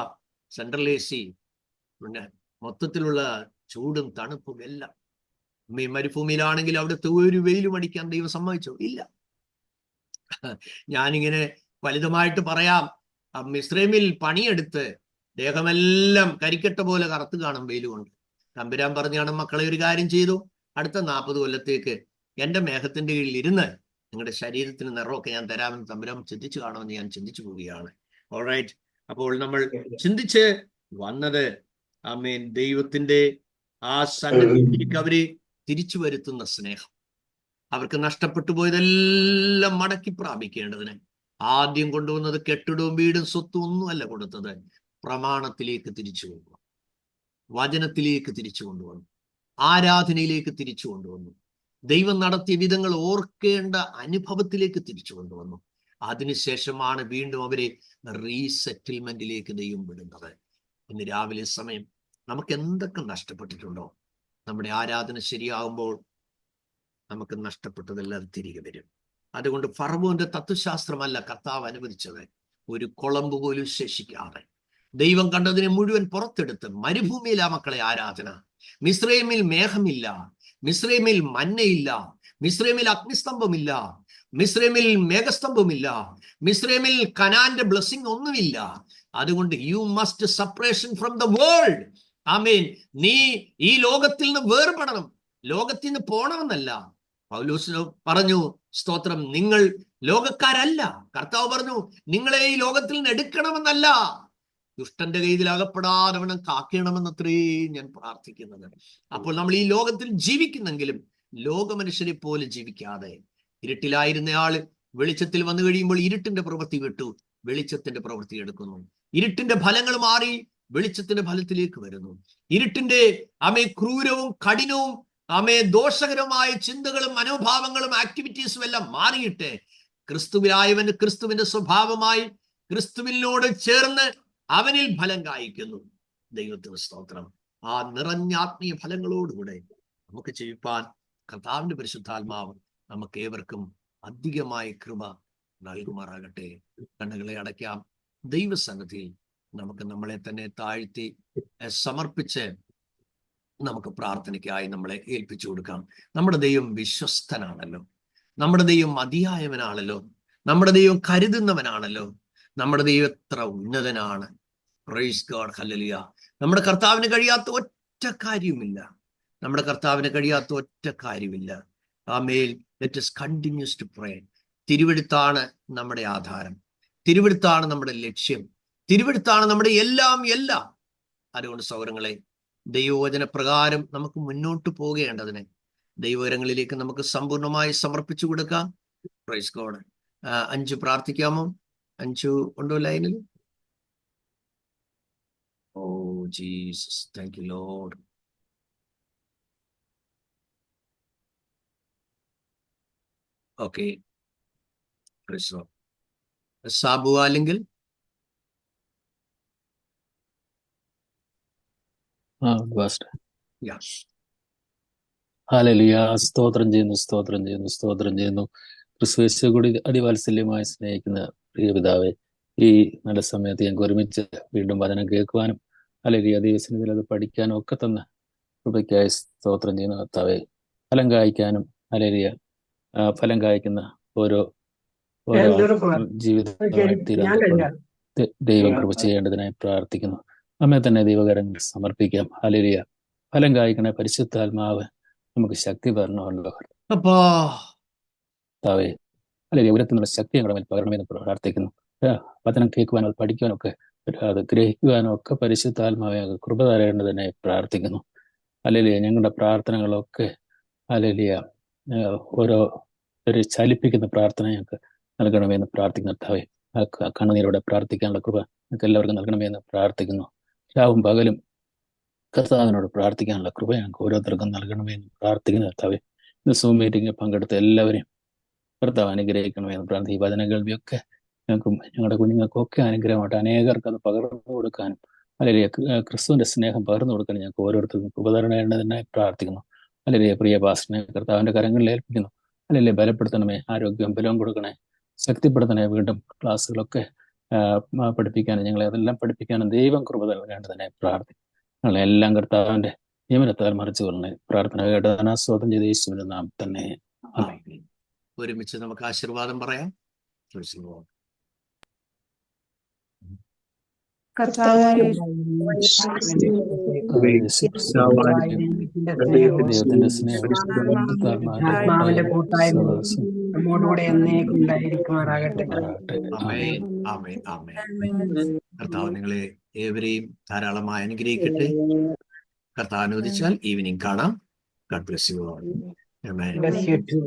സെൻട്രൽ AC, പിന്നെ മൊത്തത്തിലുള്ള ചൂടും തണുപ്പും എല്ലാം. മരുഭൂമിയിലാണെങ്കിൽ അവിടുത്തെ ഒരു വെയിലും അടിക്കാൻ ദൈവം സമ്മതിച്ചോ? ഇല്ല. ഞാനിങ്ങനെ ഫലിതമായിട്ട് പറയാം, മിസ്രൈമിൽ പണിയെടുത്ത് ദേഹമെല്ലാം കരിക്കട്ട പോലെ കറുത്ത് കാണും വെയിൽ കൊണ്ട്. തമ്പുരാൻ പറഞ്ഞാണ്, മക്കളെ, ഒരു കാര്യം ചെയ്തു, അടുത്ത 40 കൊല്ലത്തേക്ക് എന്റെ മേഘത്തിന്റെ കീഴിൽ ഇരുന്ന് നിങ്ങളുടെ ശരീരത്തിന് നിറമൊക്കെ ഞാൻ തരാമെന്ന് തമ്പുരാൻ ചിന്തിച്ചു കാണുമെന്ന് ഞാൻ ചിന്തിച്ചു പോവുകയാണ്. ഓൾറൈറ്റ്. അപ്പോൾ നമ്മൾ ചിന്തിച്ച് വന്നത്, ആമേൻ, ദൈവത്തിന്റെ ആ സന്നിധിയിലേക്ക് അവരെ തിരിച്ചു വരുത്തുന്ന സ്നേഹം. അവർക്ക് നഷ്ടപ്പെട്ടു പോയതെല്ലാം മടക്കി പ്രാപിക്കേണ്ടതിന് ആദ്യം കൊണ്ടുവന്നത് കെട്ടിടവും വീടും സ്വത്തും ഒന്നുമല്ല കൊടുത്തത്, പ്രമാണത്തിലേക്ക് തിരിച്ചു കൊണ്ടുവന്നു, വചനത്തിലേക്ക് തിരിച്ചു കൊണ്ടുവന്നു, ആരാധനയിലേക്ക് തിരിച്ചു കൊണ്ടുവന്നു, ദൈവം നടത്തിയ വിധങ്ങൾ ഓർക്കേണ്ട അനുഭവത്തിലേക്ക് തിരിച്ചു കൊണ്ടുവന്നു. അതിനുശേഷമാണ് വീണ്ടും അവരെ റീസെറ്റിൽമെന്റിലേക്ക് ദൈവം വിടുന്നത്. ഇന്ന് രാവിലെ സമയം നമുക്ക് എന്തൊക്കെ നഷ്ടപ്പെട്ടിട്ടുണ്ടോ? നമ്മുടെ ആരാധന ശരിയാകുമ്പോൾ നമുക്ക് നഷ്ടപ്പെട്ടതെല്ലാം തിരികെ വരും. അതുകൊണ്ട് ഫറവോന്റെ തത്വശാസ്ത്രമല്ല കർത്താവ് അനുവദിച്ചത്. ഒരു കുളമ്പ് പോലും ശേഷിക്കാതെ ദൈവം കണ്ടതിനെ മുഴുവൻ പുറത്തെടുത്ത് മരുഭൂമിയിലാ മക്കളെ ആരാധന. മിസ്രൈമിൽ മേഘമില്ല, മിസ്രൈമിൽ മന്നയില്ല, മിസ്രൈമിൽ അഗ്നിസ്തംഭമില്ല, മിസ്രൈമിൽ മേഘസ്തംഭമില്ല, മിസ്രൈമിൽ കനാന്റെ ബ്ലെസ്സിങ് ഒന്നുമില്ല. അതുകൊണ്ട് you must separation from the world. Amen. നീ ഈ ലോകത്തിൽ നിന്ന് വേർപെടണം, ലോകത്തിൽ നിന്ന് പോണമെന്നല്ല. പൗലോസ് പറഞ്ഞു, സ്തോത്രം, നിങ്ങൾ ലോകക്കാരല്ല. കർത്താവ് പറഞ്ഞു, നിങ്ങളെ ഈ ലോകത്തിൽ നിന്ന് എടുക്കണമെന്നല്ല, ദുഷ്ടന്റെ കയ്യിൽ അകപ്പെടാതെ അവനെ കാക്കണമെന്നത്രേ ഞാൻ പ്രാർത്ഥിക്കുന്നത്. അപ്പോൾ നമ്മൾ ഈ ലോകത്തിൽ ജീവിക്കുന്നെങ്കിലും ലോകമനുഷ്യരെ പോലെ ജീവിക്കാതെ, ഇരുട്ടിലായിരുന്നയാള് വെളിച്ചത്തിൽ വന്നു കഴിയുമ്പോൾ ഇരുട്ടിന്റെ പ്രവൃത്തി വിട്ടു വെളിച്ചത്തിന്റെ പ്രവൃത്തി എടുക്കുന്നു. ഇരുട്ടിന്റെ ഫലങ്ങൾ മാറി വെളിച്ചത്തിന്റെ ഫലത്തിലേക്ക് വരുന്നു. ഇരുട്ടിന്റെ ക്രൂരവും കഠിനവും ദോഷകരമായ ചിന്തകളും മനോഭാവങ്ങളും ആക്ടിവിറ്റീസും എല്ലാം മാറിയിട്ട് ക്രിസ്തുവിലായവന് ക്രിസ്തുവിന്റെ സ്വഭാവമായി ക്രിസ്തുവിനോട് ചേർന്ന് അവനിൽ ഫലം കായ്ക്കുന്നു. ദൈവത്തിന് സ്തോത്രം. ആ നിറഞ്ഞ ആത്മീയ ഫലങ്ങളോടുകൂടെ നമുക്ക് ജീവിപ്പാൻ കർത്താവിന്റെ പരിശുദ്ധാത്മാവ് നമുക്ക് ഏവർക്കും അധികമായ കൃപ നൽകുമാറാകട്ടെ. കണ്ണുകളെ അടയ്ക്കാം. ദൈവസന്നിധിയിൽ നമുക്ക് നമ്മളെ തന്നെ താഴ്ത്തി സമർപ്പിച്ച് നമുക്ക് പ്രാർത്ഥനയ്ക്കായി നമ്മളെ ഏൽപ്പിച്ചു കൊടുക്കാം. നമ്മുടെ ദൈവം വിശ്വസ്തനാണല്ലോ, നമ്മുടെ ദൈവം മതിയായവനാണല്ലോ, നമ്മുടെ ദൈവം കരുതുന്നവനാണല്ലോ, നമ്മുടെ ദൈവം എത്ര ഉന്നതനാണ്. Praise God, hallelujah. നമ്മുടെ കർത്താവിന് കഴിയാത്ത ഒറ്റ കാര്യവുമില്ല, നമ്മുടെ കർത്താവിന് കഴിയാത്ത ഒറ്റ കാര്യമില്ല. Amen. Let us continues to pray. തിരുവെഴുത്താണ് നമ്മുടെ ആധാരം, തിരുവെഴുത്താണ് നമ്മുടെ ലക്ഷ്യം, തിരുവെഴുത്താണ് നമ്മുടെ എല്ലാം. അതുകൊണ്ട് സൗരങ്ങളെ, ദൈവവചന പ്രകാരം നമുക്ക് മുന്നോട്ട് പോകേണ്ടതിന് ദൈവകരങ്ങളിലേക്ക് നമുക്ക് സമ്പൂർണമായി സമർപ്പിച്ചു കൊടുക്കാം. Praise God. 5 പ്രാർത്ഥിക്കാമോ? 5 ഉണ്ടോ ലൈനിൽ? Oh Jesus, thank you Lord. Okay, Sabu അല്ലെങ്കിൽ ഹല്ലേലൂയ. സ്തോത്രം ചെയ്യുന്നു, സ്തോത്രം ചെയ്യുന്നു, സ്തോത്രം ചെയ്യുന്നു. ക്രിസ്തുയേശുവിൽ കൂടി അതിവാത്സല്യമായി സ്നേഹിക്കുന്ന പ്രിയ പിതാവേ, ഈ നല്ല സമയത്ത് ഞങ്ങൾക്ക് ഒരുമിച്ച് വീണ്ടും വചനം കേൾക്കുവാനും ഹല്ലേലൂയ ദൈവസന്നിധിയിൽ അത് പഠിക്കാനും ഒക്കെ തന്ന കൃപയ്ക്കായി സ്തോത്രം ചെയ്യുന്ന കർത്താവേ, ഫലം കായ്ക്കാനും ഹല്ലേലൂയ ഫലം കായ്ക്കുന്ന ഓരോ ജീവിതമായി തീരാൻ ദൈവം കൃപ ചെയ്യേണ്ടതിനായി പ്രാർത്ഥിക്കുന്നു. നമ്മെ തന്നെ ദൈവകരങ്ങൾ സമർപ്പിക്കാം. ഹല്ലേലൂയ. ഫലം കായ്ക്കണ പരിശുദ്ധാത്മാവ് നമുക്ക് ശക്തി പകരണമല്ലോ കർത്താവേ. ഹല്ലേലൂയ. ഉയരത്തിനുള്ള ശക്തി ഞങ്ങളുടെ മേൽ പകരണമെന്ന് പ്രാർത്ഥിക്കുന്നു. വചനം കേൾക്കുവാനും പഠിക്കുവാനും ഒക്കെ അത് ഗ്രഹിക്കുവാനും ഒക്കെ പരിശുദ്ധാത്മാവെ കൃപ തരേണ്ടതിനെ പ്രാർത്ഥിക്കുന്നു. ഹല്ലേലൂയ. ഞങ്ങളുടെ പ്രാർത്ഥനകളൊക്കെ ഹല്ലേലൂയ ഓരോ ഒരു ചലിപ്പിക്കുന്ന പ്രാർത്ഥന ഞങ്ങൾക്ക് നൽകണമെന്ന് പ്രാർത്ഥിക്കുന്ന കർത്താവേ, കണ്ണുനീരോടെ പ്രാർത്ഥിക്കാനുള്ള കൃപ ഞങ്ങൾക്ക് എല്ലാവർക്കും നൽകണമെന്ന് പ്രാർത്ഥിക്കുന്നു. രാവും പകലും കർത്താവിനോട് പ്രാർത്ഥിക്കാനുള്ള കൃപ ഞങ്ങൾക്ക് ഓരോരുത്തർക്കും നൽകണമെന്ന് പ്രാർത്ഥിക്കുന്ന കർത്താവേ, ഇന്ന് സൂം മീറ്റിംഗിൽ പങ്കെടുത്ത എല്ലാവരെയും കർത്താവ് അനുഗ്രഹിക്കണമെന്ന് പ്രാർത്ഥിക്കും. ഈ വചന കേൾവിയൊക്കെ ഞങ്ങൾക്കും ഞങ്ങളുടെ കുഞ്ഞുങ്ങൾക്കും ഒക്കെ അനുഗ്രഹമായിട്ട് അനേകർക്ക് അത് പകർന്നു കൊടുക്കാനും അല്ലെങ്കിൽ ക്രിസ്തുവിന്റെ സ്നേഹം പകർന്നു കൊടുക്കാനും ഞങ്ങൾക്ക് ഓരോരുത്തർക്കും കൃപ തരണേണ്ടതിനെ പ്രാർത്ഥിക്കുന്നു. അല്ലെങ്കിൽ പ്രിയ പാസ്റ്ററിനെ കർത്താവിന്റെ കരങ്ങളിൽ ഏൽപ്പിക്കുന്നു. അല്ലെങ്കിൽ ബലപ്പെടുത്തണമേ, ആരോഗ്യം ബലവും കൊടുക്കണേ, ശക്തിപ്പെടുത്തണേ. വീണ്ടും ക്ലാസ്സുകളൊക്കെ പഠിപ്പിക്കാനും ഞങ്ങളെ അതെല്ലാം പഠിപ്പിക്കാനും ദൈവം കൃപ നൽകേണ്ടതിനെ പ്രാർത്ഥിക്കും. ഞങ്ങളെല്ലാം കർത്താവിന്റെ നിയമനത്താൽ മറിച്ചു കൊള്ളണേ. പ്രാർത്ഥന കേട്ടതിനാ സ്വതം ചെയ്ത യേശുവിന്റെ നാം തന്നെ. ഒരുമിച്ച് നമുക്ക് ആശീർവാദം പറയാം. ദൈവത്തിന്റെ സ്നേഹം ആത്മാവിന്റെ കൂട്ടായ്മ നമ്മോടുകൂടെ എന്നേക്കും ഉണ്ടായിരിക്കുമാറാകട്ടെ. കർത്താവ് നിങ്ങളെ ഏവരെയും ധാരാളമായി അനുഗ്രഹിക്കട്ടെ. കർത്താവ് അനുവദിച്ചാൽ ഈവനിങ് കാണാം. God bless you all. Amen. Bless you too.